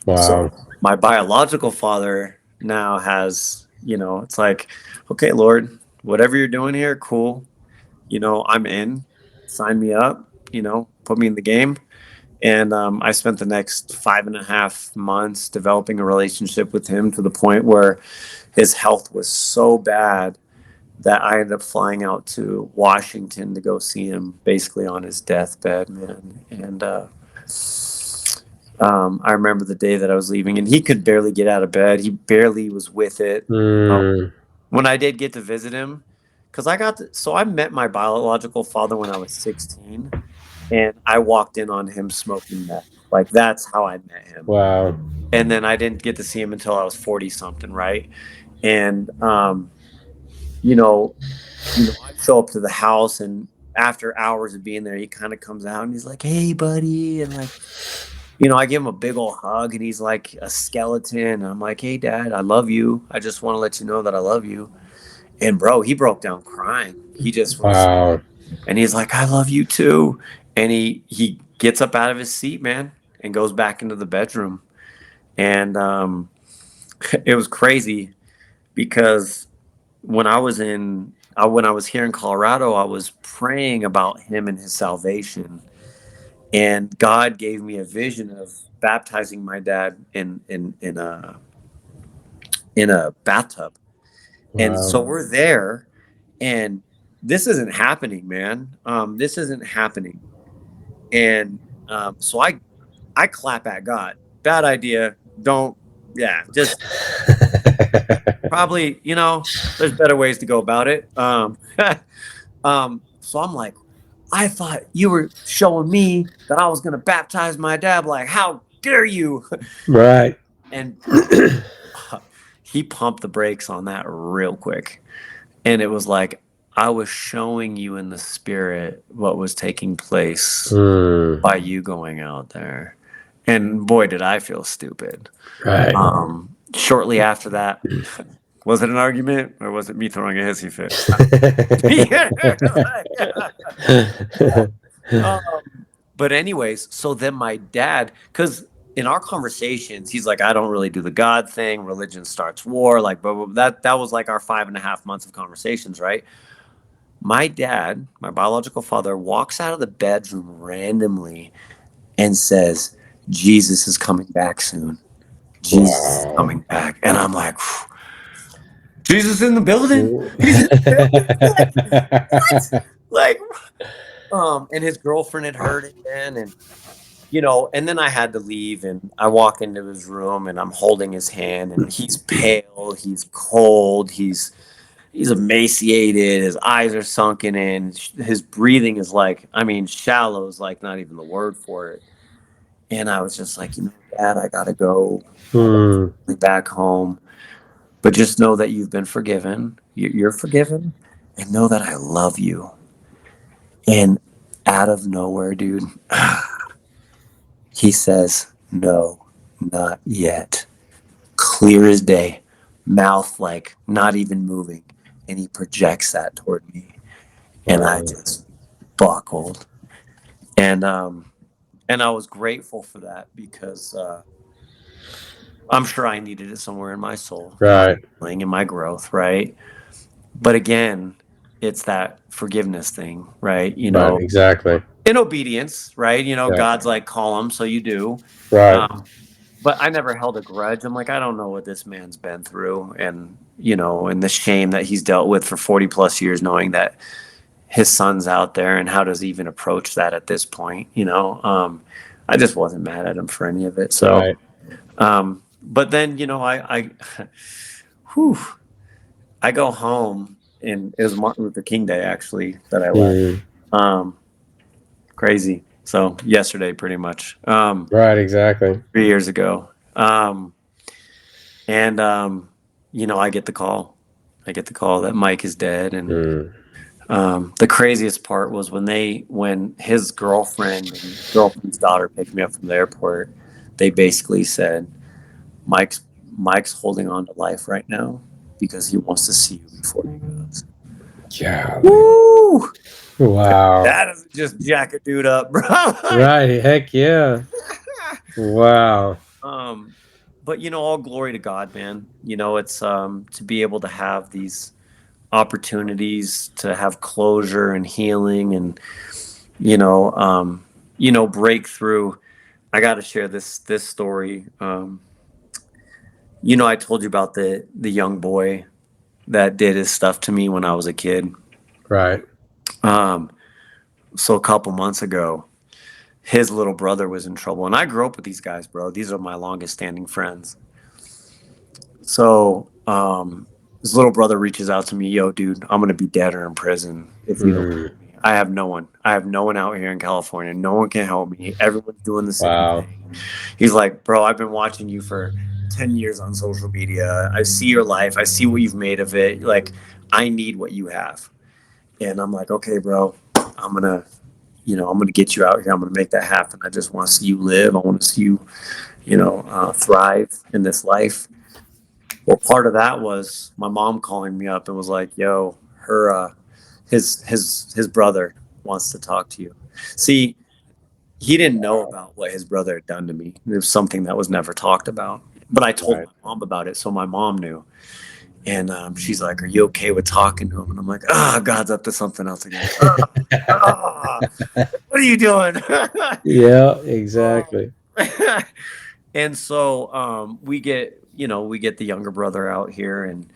So Wow. my biological father now has, it's like, okay, Lord, whatever you're doing here, cool. I'm in. Sign me up. Put me in the game. And I spent the next 5.5 months developing a relationship with him to the point where his health was so bad that I ended up flying out to Washington to go see him basically on his deathbed, man. And I remember the day that I was leaving, and he could barely get out of bed. He barely was with it. Mm. When I did get to visit him, because I met my biological father when I was 16, and I walked in on him smoking meth. Like, that's how I met him. Wow. And then I didn't get to see him until I was 40 something, right? And you know, I show up to the house, and after hours of being there, he kind of comes out and he's like, "Hey, buddy," and, like, I give him a big old hug, and he's like a skeleton. And I'm like, "Hey, Dad, I love you. I just want to let you know that I love you." And bro, he broke down crying. He just was Wow. And he's like, I love you too. And he gets up out of his seat, man, and goes back into the bedroom. And it was crazy because when I was here in Colorado, I was praying about him and his salvation. And God gave me a vision of baptizing my dad in a bathtub. And Wow. so we're there, and this isn't happening, man. This isn't happening. And so I clap at God. Bad idea. Don't. Yeah, just probably. There's better ways to go about it. So I'm like, I thought you were showing me that I was going to baptize my dad. Like, how dare you? Right. And he pumped the brakes on that real quick. And it was like, I was showing you in the spirit what was taking place by you going out there. And boy, did I feel stupid. Right. Shortly after that, was it an argument or was it me throwing a hissy fit? But anyways, so then my dad, because in our conversations, he's like, I don't really do the God thing. Religion starts war. Like, but that was like our 5.5 months of conversations, right? My dad, my biological father, walks out of the bedroom randomly and says, Jesus is coming back soon. Jesus is coming back. And I'm like, Jesus in the building? He's in the building? Like, what? And his girlfriend had heard it then. And, and then I had to leave, and I walk into his room and I'm holding his hand, and he's pale, he's cold, he's emaciated, his eyes are sunken in, his breathing is like, shallow is like not even the word for it. And I was just like, Dad, I gotta go back home, but just know that you've been forgiven. You're forgiven, and know that I love you. And out of nowhere, dude, he says, no, not yet. Clear as day, mouth like not even moving. And he projects that toward me. And I just buckled. And I was grateful for that because I'm sure I needed it somewhere in my soul. Right. In my growth, right? But again, it's that forgiveness thing, right? Right, exactly. In obedience, right? God's like, call him, so you do. Right. But I never held a grudge. I'm like, I don't know what this man's been through, and and the shame that he's dealt with for 40 plus years, knowing that his son's out there, and how does he even approach that at this point? I just wasn't mad at him for any of it. So, Right. But then I go home, and it was Martin Luther King Day actually that I left. Crazy. So yesterday, pretty much. Right, exactly. 3 years ago. I get the call. That Mike is dead. And the craziest part was when his girlfriend's daughter picked me up from the airport, they basically said, Mike's holding on to life right now because he wants to see you before he goes. Yeah. Woo! Wow. That doesn't just jack a dude up, bro. Right. Heck yeah. Wow. But all glory to God, man. It's to be able to have these opportunities to have closure and healing and breakthrough. I got to share this story. I told you about the young boy that did his stuff to me when I was a kid. Right. So a couple months ago, his little brother was in trouble, and I grew up with these guys, bro. These are my longest standing friends. So his little brother reaches out to me, yo, dude, I'm gonna be dead or in prison if you don't help me. I have no one out here in California. No one can help me. Everyone's doing the same thing. He's like, bro, I've been watching you for 10 years on social media. I see your life. I see what you've made of it. Like, I need what you have. And I'm like, okay, bro, I'm gonna get you out here. I'm gonna make that happen. I just want to see you live. I want to see you, thrive in this life. Well, part of that was my mom calling me up and was like, yo, his brother wants to talk to you. See, he didn't know about what his brother had done to me. It was something that was never talked about. But I told Right. my mom about it, so my mom knew. And she's like, "Are you okay with talking to him?" And I'm like, God's up to something else again. What are you doing?" Yeah, exactly. And so we get the younger brother out here, and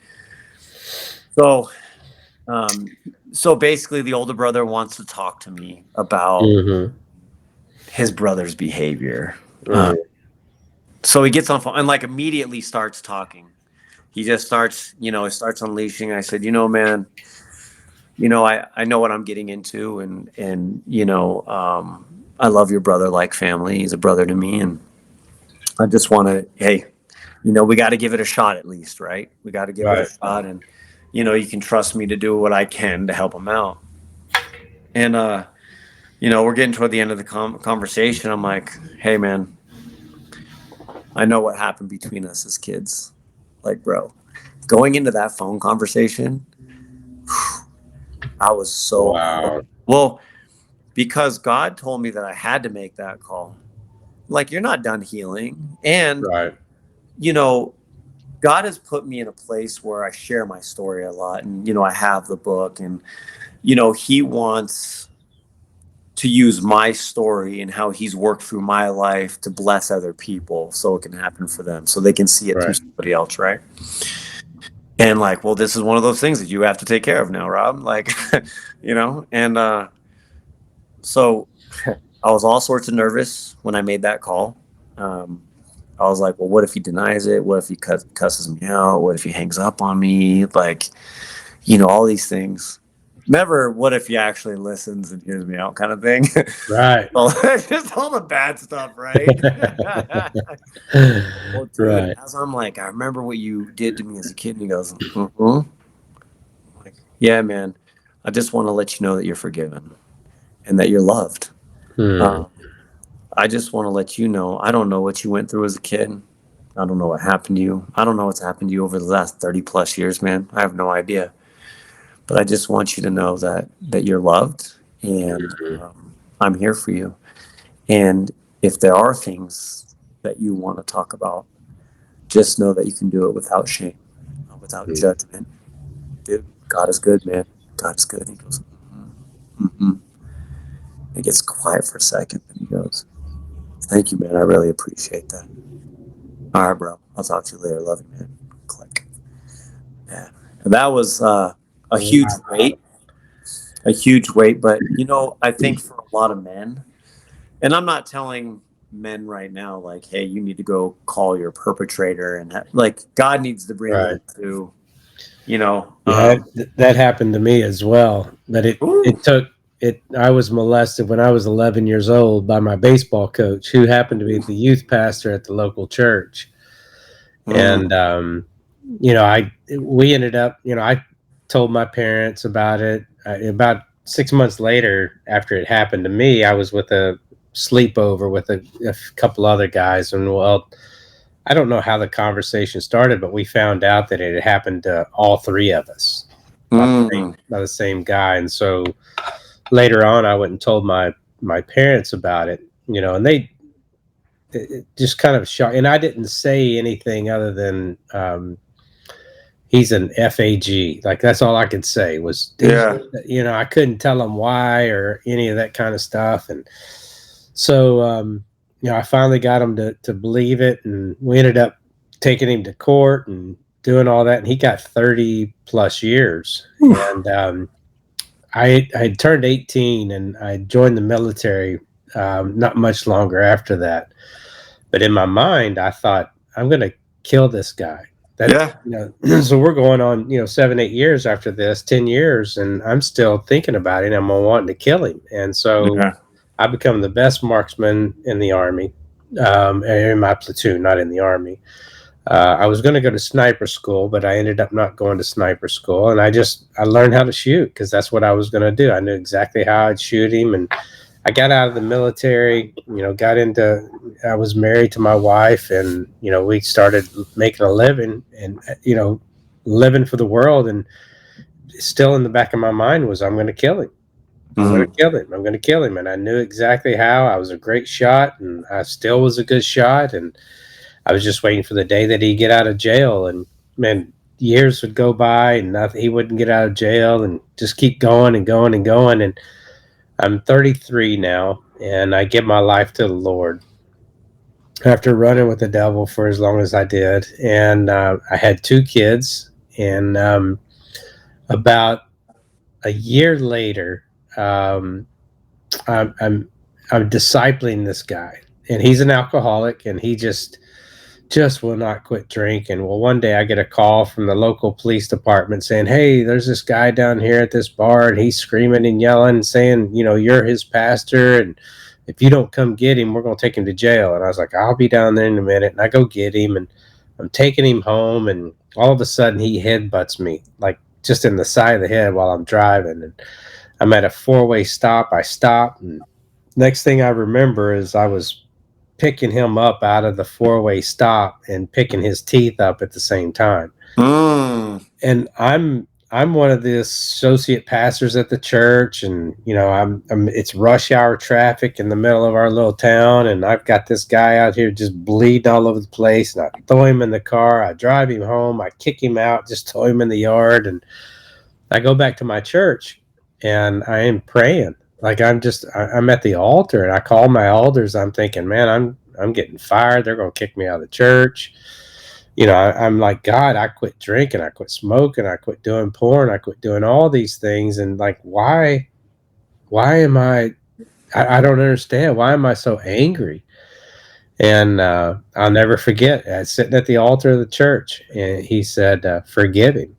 so so basically the older brother wants to talk to me about Mm-hmm. his brother's behavior. Mm. So he gets on phone and like immediately starts talking. He just starts unleashing. I said, man, I know what I'm getting into, and I love your brother like family. He's a brother to me, and I just want to, hey, we got to give it a shot at least, right? We got to give it a Right. shot, and you can trust me to do what I can to help him out. And we're getting toward the end of the conversation. I'm like, hey, man, I know what happened between us as kids. Like, bro, going into that phone conversation, I was so Wow. well because God told me that I had to make that call. Like, you're not done healing, and Right. you know God has put me in a place where I share my story a lot, and I have the book, and He wants to use my story and how He's worked through my life to bless other people, so it can happen for them, so they can see it through Right. somebody else, right? And like, well, this is one of those things that you have to take care of now, Rob. Like, and so I was all sorts of nervous when I made that call. Um, I was like, well, what if he denies it? What if he cusses me out? What if he hangs up on me? Like, all these things. Never, what if he actually listens and hears me out kind of thing. Right. Well, just all the bad stuff, right? Well, dude, Right. as I'm like, I remember what you did to me as a kid. And he goes, mm-hmm. Like, yeah, man, I just want to let you know that you're forgiven and that you're loved. Hmm. Um, I just want to let you know, I don't know what you went through as a kid. I don't know what happened to you. I don't know what's happened to you over the last 30 plus years, man. I have no idea. But I just want you to know that you're loved, and I'm here for you. And if there are things that you want to talk about, just know that you can do it without shame, without judgment. Dude, God is good, man. God is good. He goes, mm-hmm. He gets quiet for a second, and he goes, thank you, man. I really appreciate that. All right, bro. I'll talk to you later. Love you, man. Click. Yeah. And that was a huge weight, a huge weight. But, I think for a lot of men, and I'm not telling men right now, like, hey, you need to go call your perpetrator. And like, God needs to bring Right. them to, Yeah, that happened to me as well. But ooh, it took it. I was molested when I was 11 years old by my baseball coach, who happened to be the youth pastor at the local church. And we ended up, I told my parents about it. About 6 months later, after it happened to me, I was with a sleepover with a couple other guys, and well, I don't know how the conversation started, but we found out that it had happened to all three of us by the same guy. And so later on, I went and told my parents about it, and it just kind of shocked. And I didn't say anything other than he's an FAG. Like, that's all I could say was, yeah. I couldn't tell them why or any of that kind of stuff. And so, I finally got him to believe it, and we ended up taking him to court and doing all that. And he got 30 plus years. And I had turned 18 and I joined the military not much longer after that. But in my mind, I thought, I'm going to kill this guy. Yeah. So we're going on, 7, 8 years after this, 10 years, and I'm still thinking about it. And I'm wanting to kill him. And so Yeah. I become the best marksman in the Army, in my platoon, not in the Army. I was going to go to sniper school, but I ended up not going to sniper school. And I learned how to shoot because that's what I was going to do. I knew exactly how I'd shoot him. And I got out of the military, I was married to my wife, and, we started making a living and, living for the world. And still in the back of my mind was, I'm going to kill him. I'm going to kill him. I'm going to kill him. And I knew exactly how. I was a great shot, and I still was a good shot. And I was just waiting for the day that he'd get out of jail. And man, years would go by and nothing, he wouldn't get out of jail, and just keep going and going and going. And I'm 33 now, and I give my life to the Lord after running with the devil for as long as I did. And I had 2 kids, and about a year later, I'm discipling this guy, and he's an alcoholic, and he just will not quit drinking. Well, one day I get a call from the local police department saying, "Hey, there's this guy down here at this bar, and he's screaming and yelling, saying, you're his pastor, and if you don't come get him, we're going to take him to jail." And I was like, "I'll be down there in a minute." And I go get him, and I'm taking him home, and all of a sudden he headbutts me, like just in the side of the head while I'm driving. And I'm at a 4-way stop. I stop, and next thing I remember is I was picking him up out of the 4-way stop and picking his teeth up at the same time. And I'm one of the associate pastors at the church, and I'm it's rush hour traffic in the middle of our little town, and I've got this guy out here just bleeding all over the place, and I throw him in the car, I drive him home, I kick him out, just throw him in the yard, and I go back to my church, and I am praying. Like I'm at the altar, and I call my elders. I'm thinking, man, I'm getting fired. They're going to kick me out of the church. I'm like, God, I quit drinking, I quit smoking, I quit doing porn, I quit doing all these things. And like, why am I don't understand. Why am I so angry? And I'll never forget, I was sitting at the altar of the church, and he said, "Forgive him."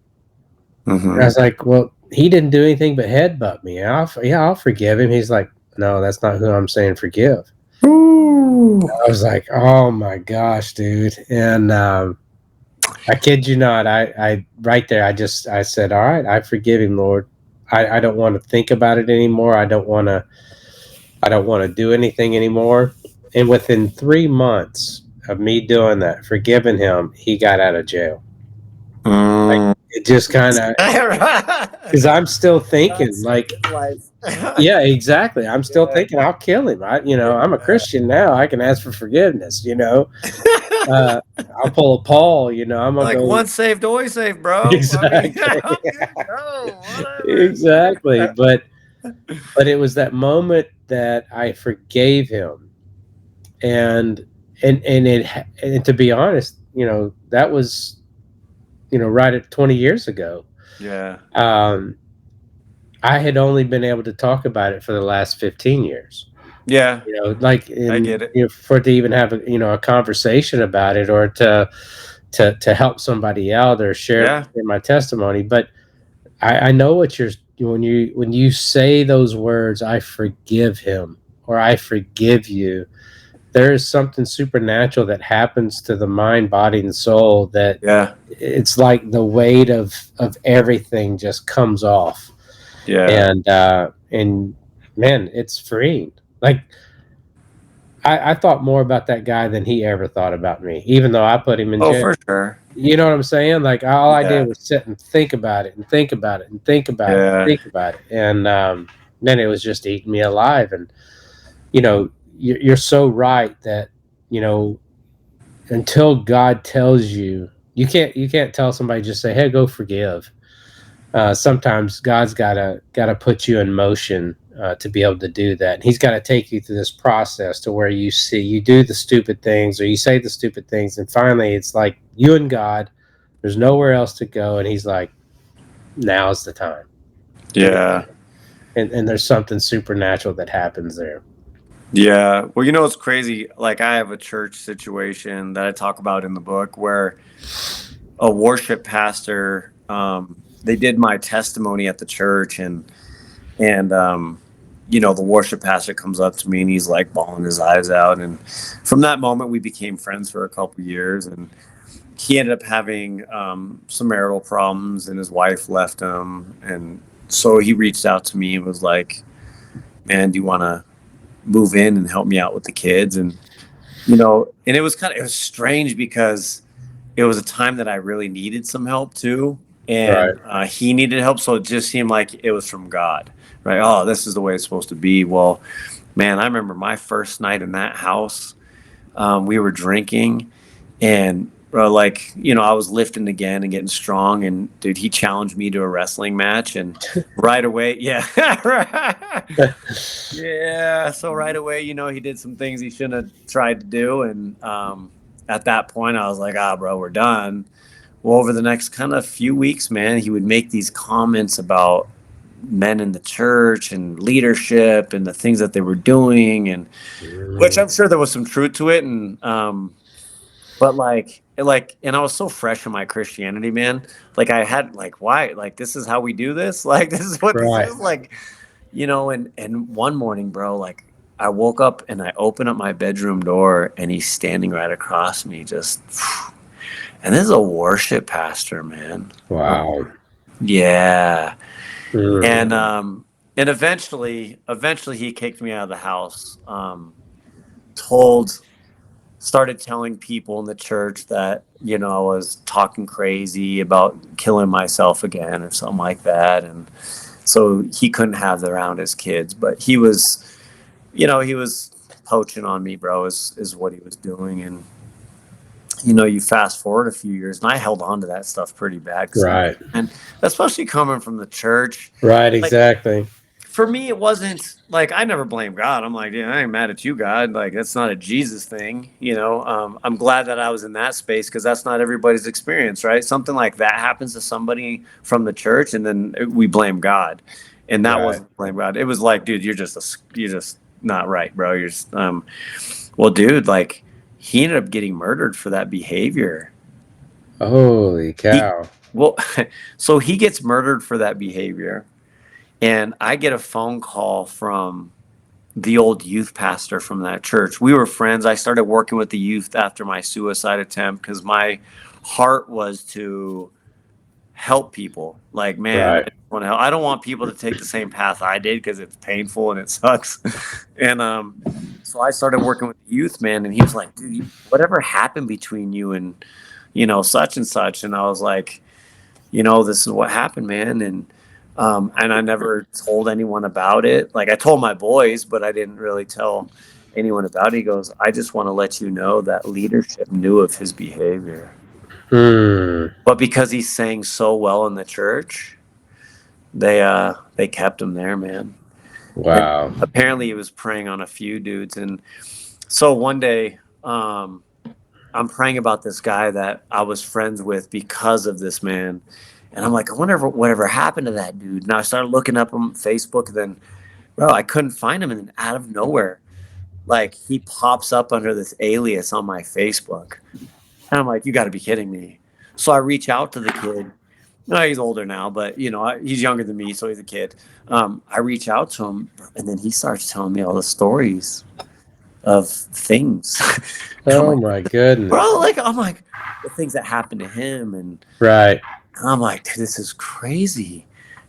And I was like, "Well, he didn't do anything but headbutt me. I'll forgive him." He's like, "No, that's not who I'm saying forgive." Ooh. I was like, "Oh my gosh, dude!" And I kid you not, I right there, I said, "All right, I forgive him, Lord. I don't want to think about it anymore. I don't want to do anything anymore." And within 3 months of me doing that, forgiving him, he got out of jail. Like, it just kind of, because I'm still thinking, like, yeah, exactly. I'm still thinking I'll kill him. I'm a Christian now. I can ask for forgiveness. I'll pull a Paul. I'm gonna like, go. Once saved, always saved, bro. Exactly. Exactly. But it was that moment that I forgave him, and to be honest, that was right at 20 years ago. Yeah. I had only been able to talk about it for the last 15 years. Yeah. Like, I get it. For it to even have a conversation about it, or to help somebody out, or share my testimony. But I know what when you say those words, "I forgive him," or "I forgive you," there is something supernatural that happens to the mind, body, and soul, that it's like the weight of everything just comes off. Yeah. And man, it's freeing. Like, I thought more about that guy than he ever thought about me, even though I put him in jail. Oh, for sure. You know what I'm saying? Like, all I did was sit and think about it, and think about it, and think about it, and think about it. And then it was just eating me alive. And you're so right that until God tells you, you can't tell somebody, just say, "Hey, go forgive." Sometimes God's gotta put you in motion to be able to do that. And he's got to take you through this process to where you do the stupid things, or you say the stupid things, and finally it's like you and God, there's nowhere else to go, and he's like, "Now's the time." Yeah. And there's something supernatural that happens there. Yeah. Well, it's crazy. Like, I have a church situation that I talk about in the book, where a worship pastor, they did my testimony at the church, and the worship pastor comes up to me, and he's like bawling his eyes out. And from that moment, we became friends for a couple of years. And he ended up having some marital problems, and his wife left him. And so he reached out to me and was like, "Man, do you want to move in and help me out with the kids?" And and it was strange, because it was a time that I really needed some help too, and he needed help, so it just seemed like it was from God, right? Oh, this is the way it's supposed to be. Well, man, I remember my first night in that house. We were drinking, and like, I was lifting again and getting strong. And dude, he challenged me to a wrestling match, and right away, yeah, yeah. So right away, he did some things he shouldn't have tried to do, and at that point, I was like, bro, we're done. Well, over the next kind of few weeks, man, he would make these comments about men in the church and leadership and the things that they were doing, and which I'm sure there was some truth to it. And but and I was so fresh in my Christianity, man. Like, I had, like, why, like, this is how we do this, like, this is what Right. this is, like, and one morning, bro, like, I woke up and I opened up my bedroom door, and he's standing right across me, just, and this is a worship pastor, man. Wow. Yeah. Mm. And eventually he kicked me out of the house. Started telling people in the church that, I was talking crazy about killing myself again or something like that. And so he couldn't have that around his kids, but he was poaching on me, bro, is what he was doing. And, you fast forward a few years, and I held on to that stuff pretty bad. Right. And especially coming from the church. Right. Like, Exactly. for me, it wasn't like, I never blame God. I'm like, I ain't mad at you, God. Like, that's not a Jesus thing. I'm glad that I was in that space, because that's not everybody's experience, right? Something like that happens to somebody from the church, and then we blame God, and that wasn't blame God. It was like, dude, you're just not right, bro. You're just, well, dude, like, he ended up getting murdered for that behavior. Holy cow. So he gets murdered for that behavior. And I get a phone call from the old youth pastor from that church. We were friends. I started working with the youth after my suicide attempt, because my heart was to help people. Like, man, Right. I want to help. I don't want people to take the same path I did, because it's painful and it sucks. And so I started working with the youth, man. And he was like, dude, whatever happened between you and, such and such? And I was like, this is what happened, man. And I never told anyone about it. Like, I told my boys, but I didn't really tell anyone about it. He goes, I just want to let you know that leadership knew of his behavior. But because he sang so well in the church, they kept him there, man. Wow. And apparently he was preying on a few dudes. And so one day, I'm praying about this guy that I was friends with because of this man. And I'm like, I wonder whatever happened to that dude. Now I started looking up on Facebook, and then, bro, I couldn't find him. And then out of nowhere, like, he pops up under this alias on my Facebook. And I'm like, you got to be kidding me. So I reach out to the kid. No, he's older now, but, he's younger than me, so he's a kid. I reach out to him, and then he starts telling me all the stories of things. Oh, my goodness. Bro, I'm like, the things that happened to him. And right. I'm like, this is crazy.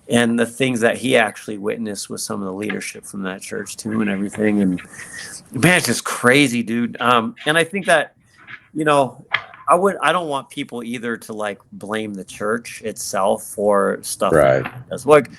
And the things that he actually witnessed with some of the leadership from that church too, and everything. And man, it's just crazy, dude. And I think that, I don't want people either to, like, blame the church itself for stuff. Right. Like,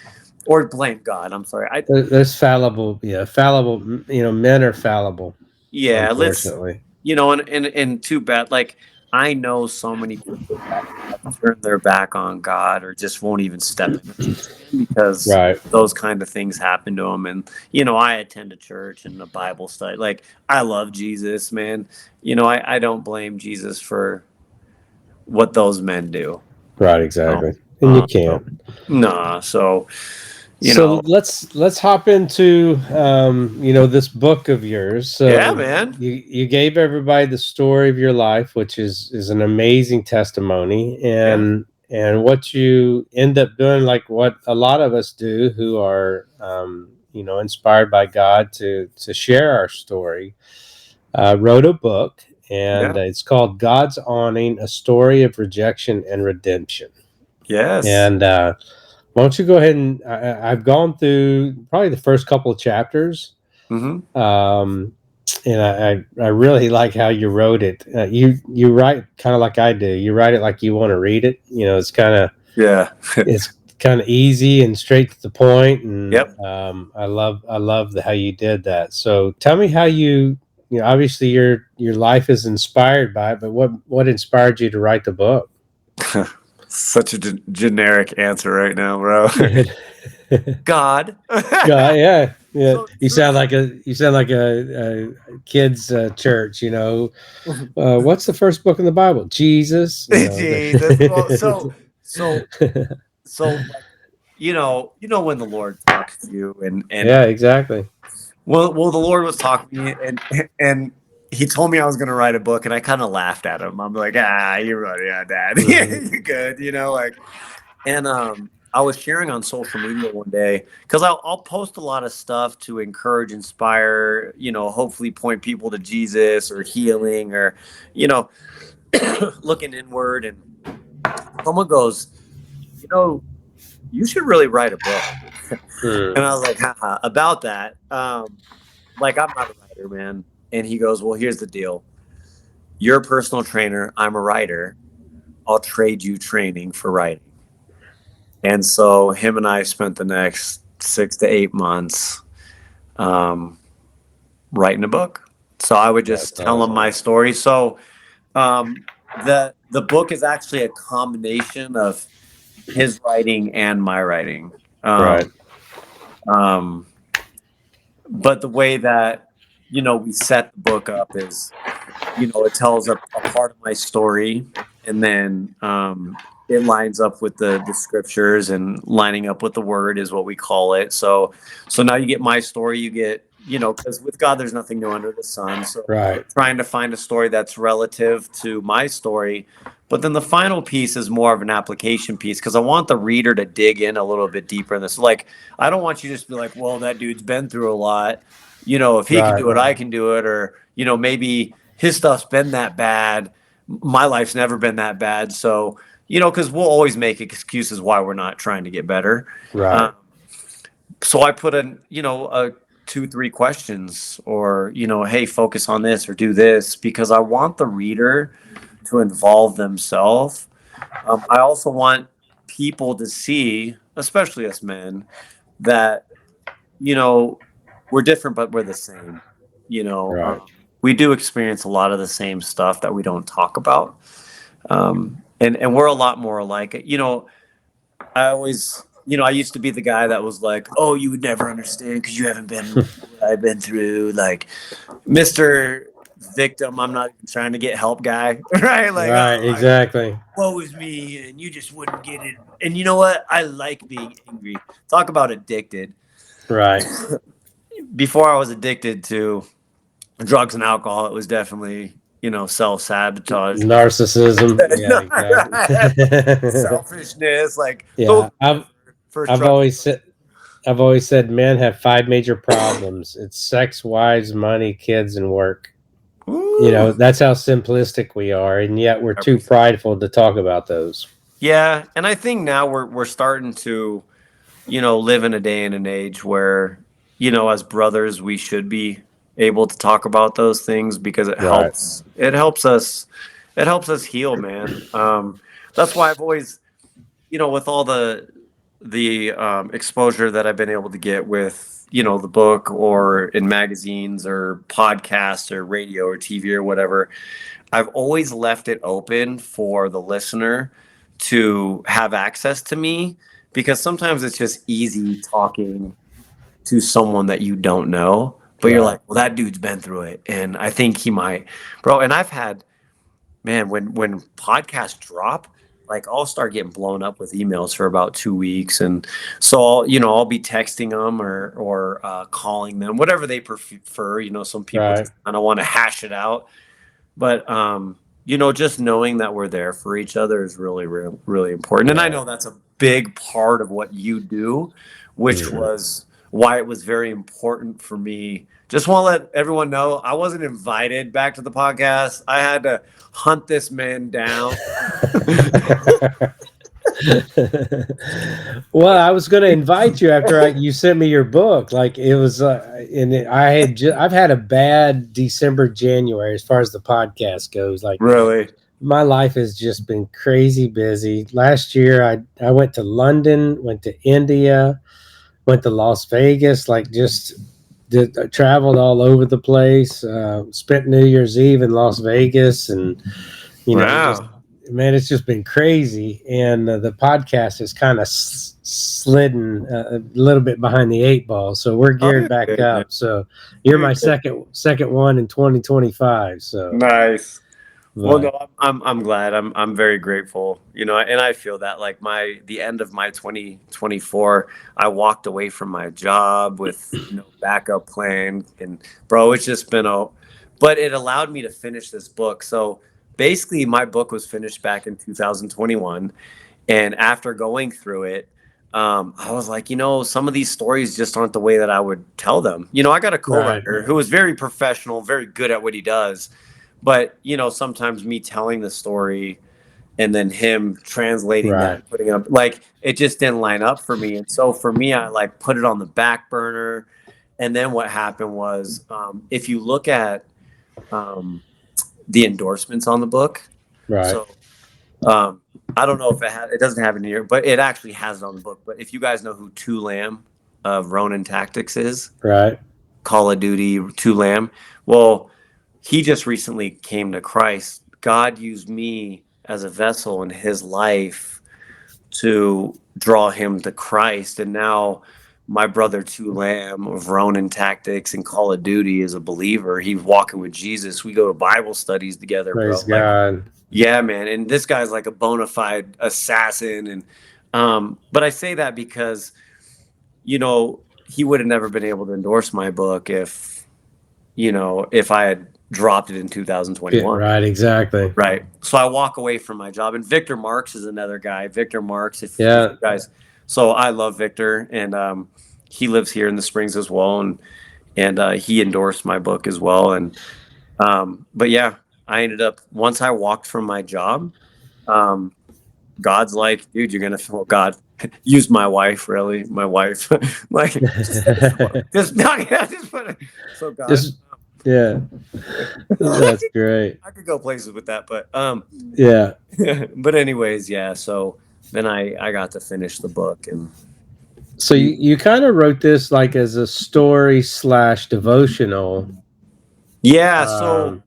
or blame God. I'm sorry. There's fallible. Yeah. Fallible. Men are fallible. Yeah. Unfortunately. And too bad. Like, I know so many people that have turned their back on God, or just won't even step in, because those kind of things happen to them. And, I attend a church and a Bible study. Like, I love Jesus, man. I don't blame Jesus for what those men do. Right, exactly. And you can't. Nah, so... let's hop into this book of yours. So yeah, man, you gave everybody the story of your life, which is an amazing testimony, and what you end up doing, like what a lot of us do who are inspired by God to share our story, wrote a book, and it's called God's Awning: A Story of Rejection and Redemption. Yes. And why don't you go ahead and I've gone through probably the first couple of chapters. Mm-hmm. And I really like how you wrote it. You write kind of like I do. You write it like you want to read it. It's kind of it's kind of easy and straight to the point, and Yep. I love how you did that. So tell me how you know, obviously your life is inspired by it, but what inspired you to write the book? Such a generic answer right now, bro. God. Yeah. So You sound like a kid's church. You know, what's the first book in the Bible? Jesus. You know. Jesus. Well, so like, you know when the Lord talks to you, and Yeah, exactly. well, the Lord was talking to me, and he told me I was going to write a book, and I kind of laughed at him. I'm like, you're right, yeah, Dad, Mhm. you're good, like. And I was sharing on social media one day because I'll post a lot of stuff to encourage, inspire, hopefully point people to Jesus or healing or, looking inward. And someone goes, you should really write a book. And I was like, haha, about that. Like, I'm not a writer, man. And he goes, well, here's the deal. You're a personal trainer. I'm a writer. I'll trade you training for writing. And so him and I spent the next 6 to 8 months writing a book. So I would just tell him my story. So the book is actually a combination of his writing and my writing. Right. But the way that, we set the book up is, it tells a part of my story, and then it lines up with the scriptures, and lining up with the word is what we call it. So now you get my story, you get, because with God, there's nothing new under the sun. So Right. trying to find a story that's relative to my story. But then the final piece is more of an application piece, because I want the reader to dig in a little bit deeper in this. Like, I don't want you to just be like, well, that dude's been through a lot. If he can do it, I can do it. Or, maybe his stuff's been that bad. My life's never been that bad. So, because we'll always make excuses why we're not trying to get better. Right. So I put in, a 2-3 questions, or, hey, focus on this or do this, because I want the reader to involve themselves. I also want people to see, especially us men, that, we're different, but we're the same. Right. We do experience a lot of the same stuff that we don't talk about. And we're a lot more alike. I always, I used to be the guy that was like, oh, you would never understand because you haven't been what I've been through. Like, Mr. Victim, I'm not even trying to get help guy. Right? Like, Right. Exactly. woe is me, and you just wouldn't get it. And you know what? I like being angry. Talk about addicted. Right. Before I was addicted to drugs and alcohol, it was definitely, self-sabotage. Narcissism. Yeah, exactly. Selfishness. Like, Yeah. first I've always said men have 5 major problems. It's sex, wives, money, kids, and work. Ooh. That's how simplistic we are, and yet we're too prideful to talk about those. Yeah, and I think now we're starting to, live in a day and an age where, as brothers, we should be able to talk about those things, because it helps. It helps us. It helps us heal, man. That's why I've always, with all the exposure that I've been able to get with, the book, or in magazines or podcasts or radio or TV or whatever, I've always left it open for the listener to have access to me, because sometimes it's just easy talking to someone that you don't know, but you're like, well, that dude's been through it, and I think he might, bro. And I've had, man, when podcasts drop, like, I'll start getting blown up with emails for about 2 weeks. And so I'll be texting them or calling them, whatever they prefer. Some people just kind of want to hash it out. But, just knowing that we're there for each other is really, really, really important. And I know that's a big part of what you do, which was why it was very important for me. Just want to let everyone know, I wasn't invited back to the podcast. I had to hunt this man down. Well, I was going to invite you after you sent me your book. Like, it was, I've had a bad December, January as far as the podcast goes. Like, really, my life has just been crazy busy. Last year, I went to London, went to India, went to Las Vegas, like just traveled all over the place. Spent New Year's Eve in Las Vegas, and just Wow. man, it's just been crazy. And the podcast is kind of slidden a little bit behind the eight ball, so we're Oh, geared you're back good, man. up. So you're You're my good. second one in 2025. So, Nice. Well, but no, I'm glad. I'm very grateful. And I feel that like the end of my 2024, I walked away from my job with no backup plan, and bro, it's just been but it allowed me to finish this book. So basically, my book was finished back in 2021, and after going through it, I was like, some of these stories just aren't the way that I would tell them. I got a right, co-writer who is very professional, very good at what he does. But sometimes me telling the story and then him translating that right, and putting up, like, it just didn't line up for me. And so for me, I like put it on the back burner. And then what happened was, if you look at the endorsements on the book, right, so I don't know if it doesn't have it in here, but it actually has it on the book. But if you guys know who Two Lamb of Ronin Tactics is, right. Call of Duty Two Lamb, well, he just recently came to Christ. God used me as a vessel in his life to draw him to Christ. And now my brother Two Lamb of Ronin Tactics and Call of Duty is a believer. He's walking with Jesus. We go to Bible studies together, Praise bro. Like, God. yeah, man. And this guy's like a bona fide assassin. And but I say that because, he would have never been able to endorse my book if I had dropped it in Yeah, 2021. right, exactly. Right. So I walk away from my job. And Victor Marks is another guy. Victor Marks, if Yeah. you guys, so I love Victor, and he lives here in the Springs as well, and he endorsed my book as well. And but yeah, I ended up, once I walked from my job, um, God's like, dude, you're gonna feel God. Use my wife, really, my wife, like just finish the book. Just not, yeah, just put it. So God, Just yeah, that's great. I could go places with that, but Yeah. but anyways, yeah. So then I got to finish the book, and So you kind of wrote this like as a story slash devotional yeah. So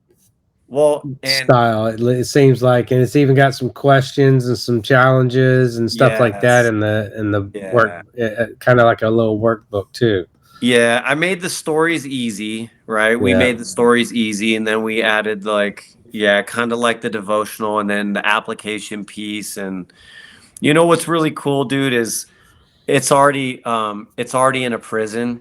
well, and style. It seems like, and it's even got some questions and some challenges and stuff like that yes, in the work, yeah, kind of like a little workbook too. yeah. I made the stories easy, right? We Yeah. made the stories easy, and then we added like, yeah, kind of like the devotional, and then the application piece. And what's really cool, dude, is it's already in a prison.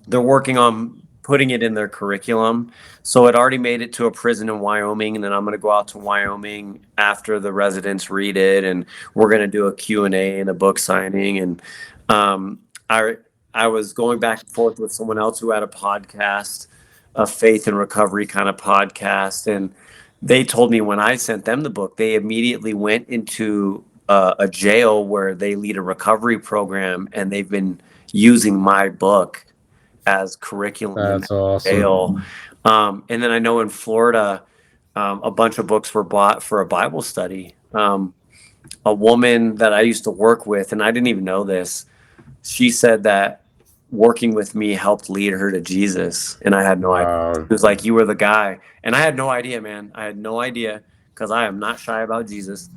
They're working on putting it in their curriculum. So it already made it to a prison in Wyoming, and then I'm going to go out to Wyoming after the residents read it, and we're going to do a Q&A and a book signing. And um, I was going back and forth with someone else who had a podcast, a faith and recovery kind of podcast, and they told me when I sent them the book, they immediately went into a jail where they lead a recovery program, and they've been using my book as curriculum in That's that awesome. jail. And then I know in Florida, a bunch of books were bought for a Bible study. A woman that I used to work with, and I didn't even know this, she said that working with me helped lead her to Jesus. And I had no idea. Wow. It was like, you were the guy. And I had no idea, man. I had no idea, because I am not shy about Jesus.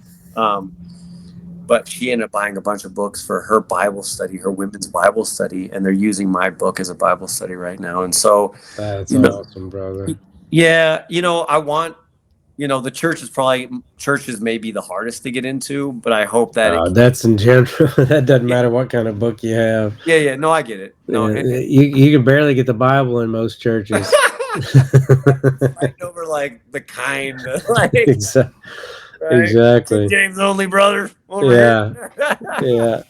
But she ended up buying a bunch of books for her Bible study, her women's Bible study, and they're using my book as a Bible study right now. And so, That's you know, awesome, brother. yeah, I want, the churches may be the hardest to get into, but I hope that That's in general. That doesn't matter what kind of book you have. yeah, no, I get it. No, You can barely get the Bible in most churches. fighting over like the kind, like, Exa- right? Exactly. James only brother over Yeah. here. Yeah.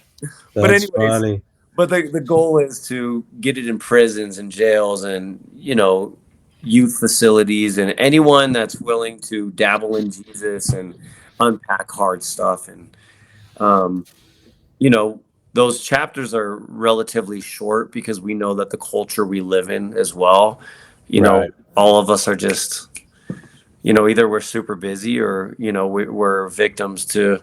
But That's anyways, funny. but the goal is to get it in prisons and jails and youth facilities, and anyone that's willing to dabble in Jesus and unpack hard stuff. And you know those chapters are relatively short because we know that the culture we live in as well, Right. all of us are just either we're super busy or, we're victims to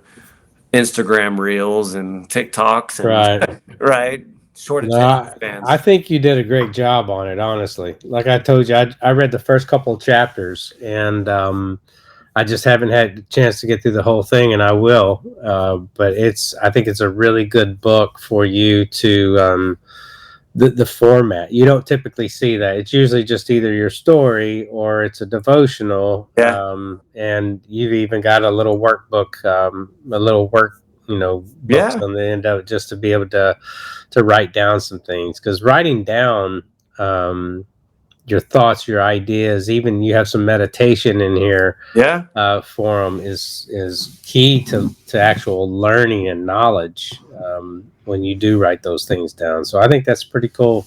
Instagram reels and TikToks and Right. right. Short No, attention I spans. think you did a great job on it, honestly. Like I told you, I read the first couple of chapters, and I just haven't had a chance to get through the whole thing, and I will. But I think it's a really good book for you to the format. You don't typically see that. It's usually just either your story or it's a devotional. Yeah. And you've even got a little workbook, a little work, books Yeah. on the end of it, just to be able to write down some things. Because writing down your thoughts, your ideas, even you have some meditation in here Yeah. for them is key to actual learning and knowledge when you do write those things down. So I think that's pretty cool,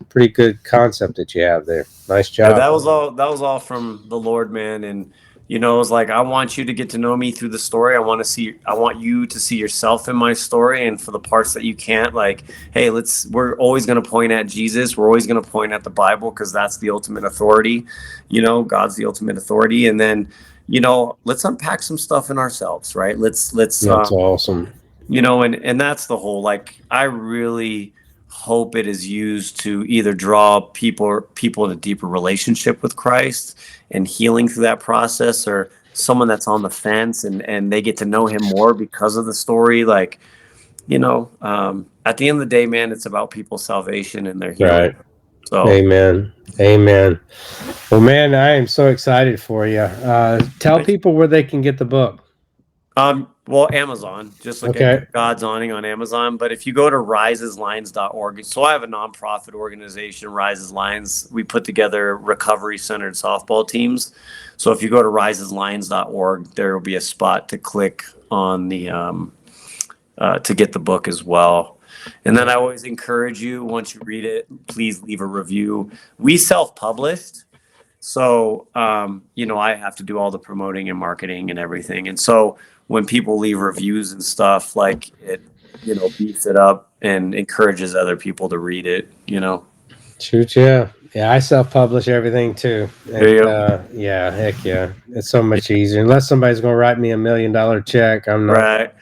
pretty good concept that you have there. Nice Yeah, job. that was all from the Lord, man. And it was like, I want you to get to know me through the story. I want you to see yourself in my story, and for the parts that you can't, like, hey, we're always going to point at Jesus. We're always going to point at the Bible, because that's the ultimate authority. God's the ultimate authority. And then, let's unpack some stuff in ourselves, right? Let's That's awesome. and that's the whole, like, I really hope it is used to either draw people in a deeper relationship with Christ and healing through that process, or someone that's on the fence and they get to know him more because of the story. Like, at the end of the day, man, it's about people's salvation and their healing. Right. So Amen. Well, man, I am so excited for you. Tell people where they can get the book. Well, Amazon, just look at God's Awning on Amazon. But if you go to riseslines.org, so I have a nonprofit organization, Rises Lines. We put together recovery-centered softball teams. So if you go to riseslines.org, there will be a spot to click on the to get the book as well. And then I always encourage you, once you read it, please leave a review. We self-published. So, I have to do all the promoting and marketing and everything. And so when people leave reviews and stuff, like, it, beefs it up and encourages other people to read it, Shoot, yeah. Yeah, I self-publish everything too. There you go. Yeah, heck yeah. It's so much easier. Unless somebody's going to write me $1 million check, I'm not. Right.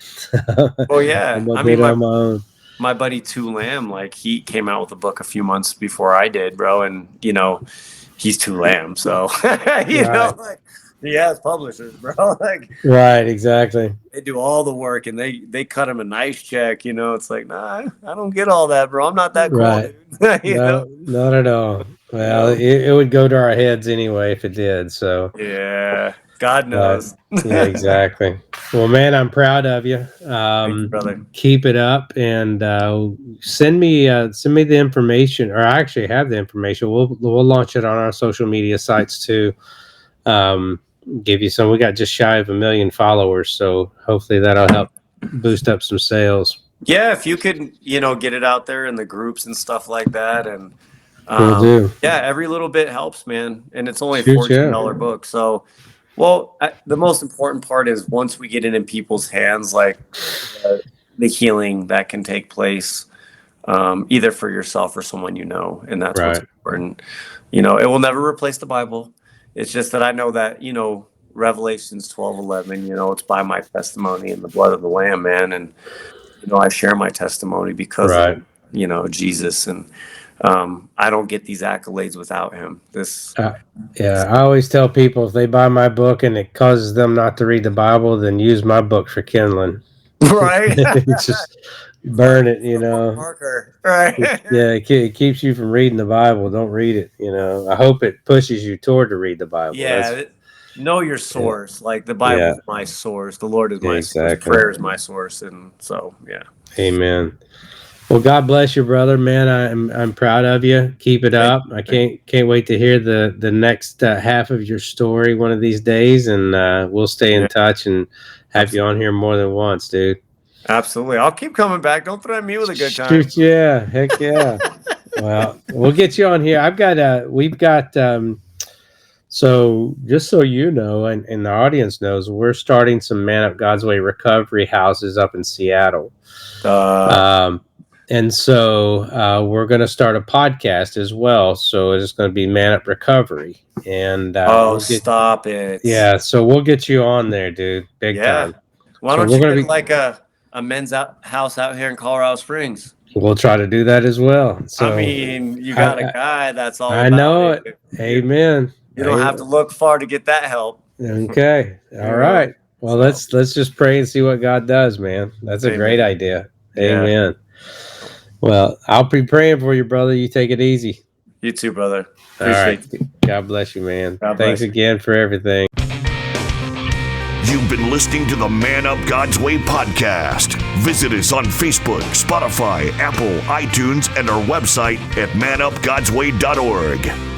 Well, yeah. I'm going to do it on my own. My buddy Two Lamb, like, he came out with a book a few months before I did, bro. And, he's Two Lamb. So, like, he has publishers, bro. Like, right, exactly. They do all the work, and they cut him a nice check. It's like, nah, I don't get all that, bro. I'm not that cool, right. dude. Not at all. Well, it would go to our heads anyway if it did. So yeah, God knows. Yeah, exactly. Well, man, I'm proud of you. Thanks, brother. Keep it up, and send me the information, or I actually have the information. We'll launch it on our social media sites too. Give you some. We got just shy of 1 million followers, so hopefully that'll help boost up some sales. Yeah, if you could, get it out there in the groups and stuff like that, and Will do. Yeah, every little bit helps, man. And it's only a $14 book, so. Well, the most important part is once we get it in people's hands, like the healing that can take place, either for yourself or someone and that's what's important. It will never replace the Bible. It's just that I know that, Revelations 12:11, it's by my testimony and the blood of the Lamb, man. And, I share my testimony because of, Jesus. And I don't get these accolades without him. I always tell people, if they buy my book and it causes them not to read the Bible, then use my book for kindling. Right. Just burn it, Marker. Right. It keeps you from reading the Bible. Don't read it. I hope it pushes you toward to read the Bible. Yeah. Know your source. Yeah. Like, the Bible is my source. The Lord is my source. Prayer is my source. And so, yeah. Amen. Well, God bless you, brother, man. I'm proud of you. Keep it up. I can't wait to hear the next half of your story one of these days, and we'll stay in touch and have you on here more than once, dude. Absolutely. I'll keep coming back. Don't threaten me with a good time. Shoot, yeah. Heck yeah. Well, we'll get you on here. We've got so just so you know, and the audience knows, we're starting some Man Up God's Way recovery houses up in Seattle. And so we're going to start a podcast as well. So it's going to be Man Up Recovery. And stop it. Yeah, so we'll get you on there, dude. Big time. Why don't you get like a men's house out here in Colorado Springs? We'll try to do that as well. So I mean, you got a guy that's all I about know it. Amen. You don't have to look far to get that help. Okay. All right. Well, let's just pray and see what God does, man. That's a great idea. Amen. Well, I'll be praying for you, brother. You take it easy. You too, brother. Appreciate you. God bless you, man. Thanks again for everything. You've been listening to the Man Up God's Way podcast. Visit us on Facebook, Spotify, Apple, iTunes, and our website at manupgodsway.org.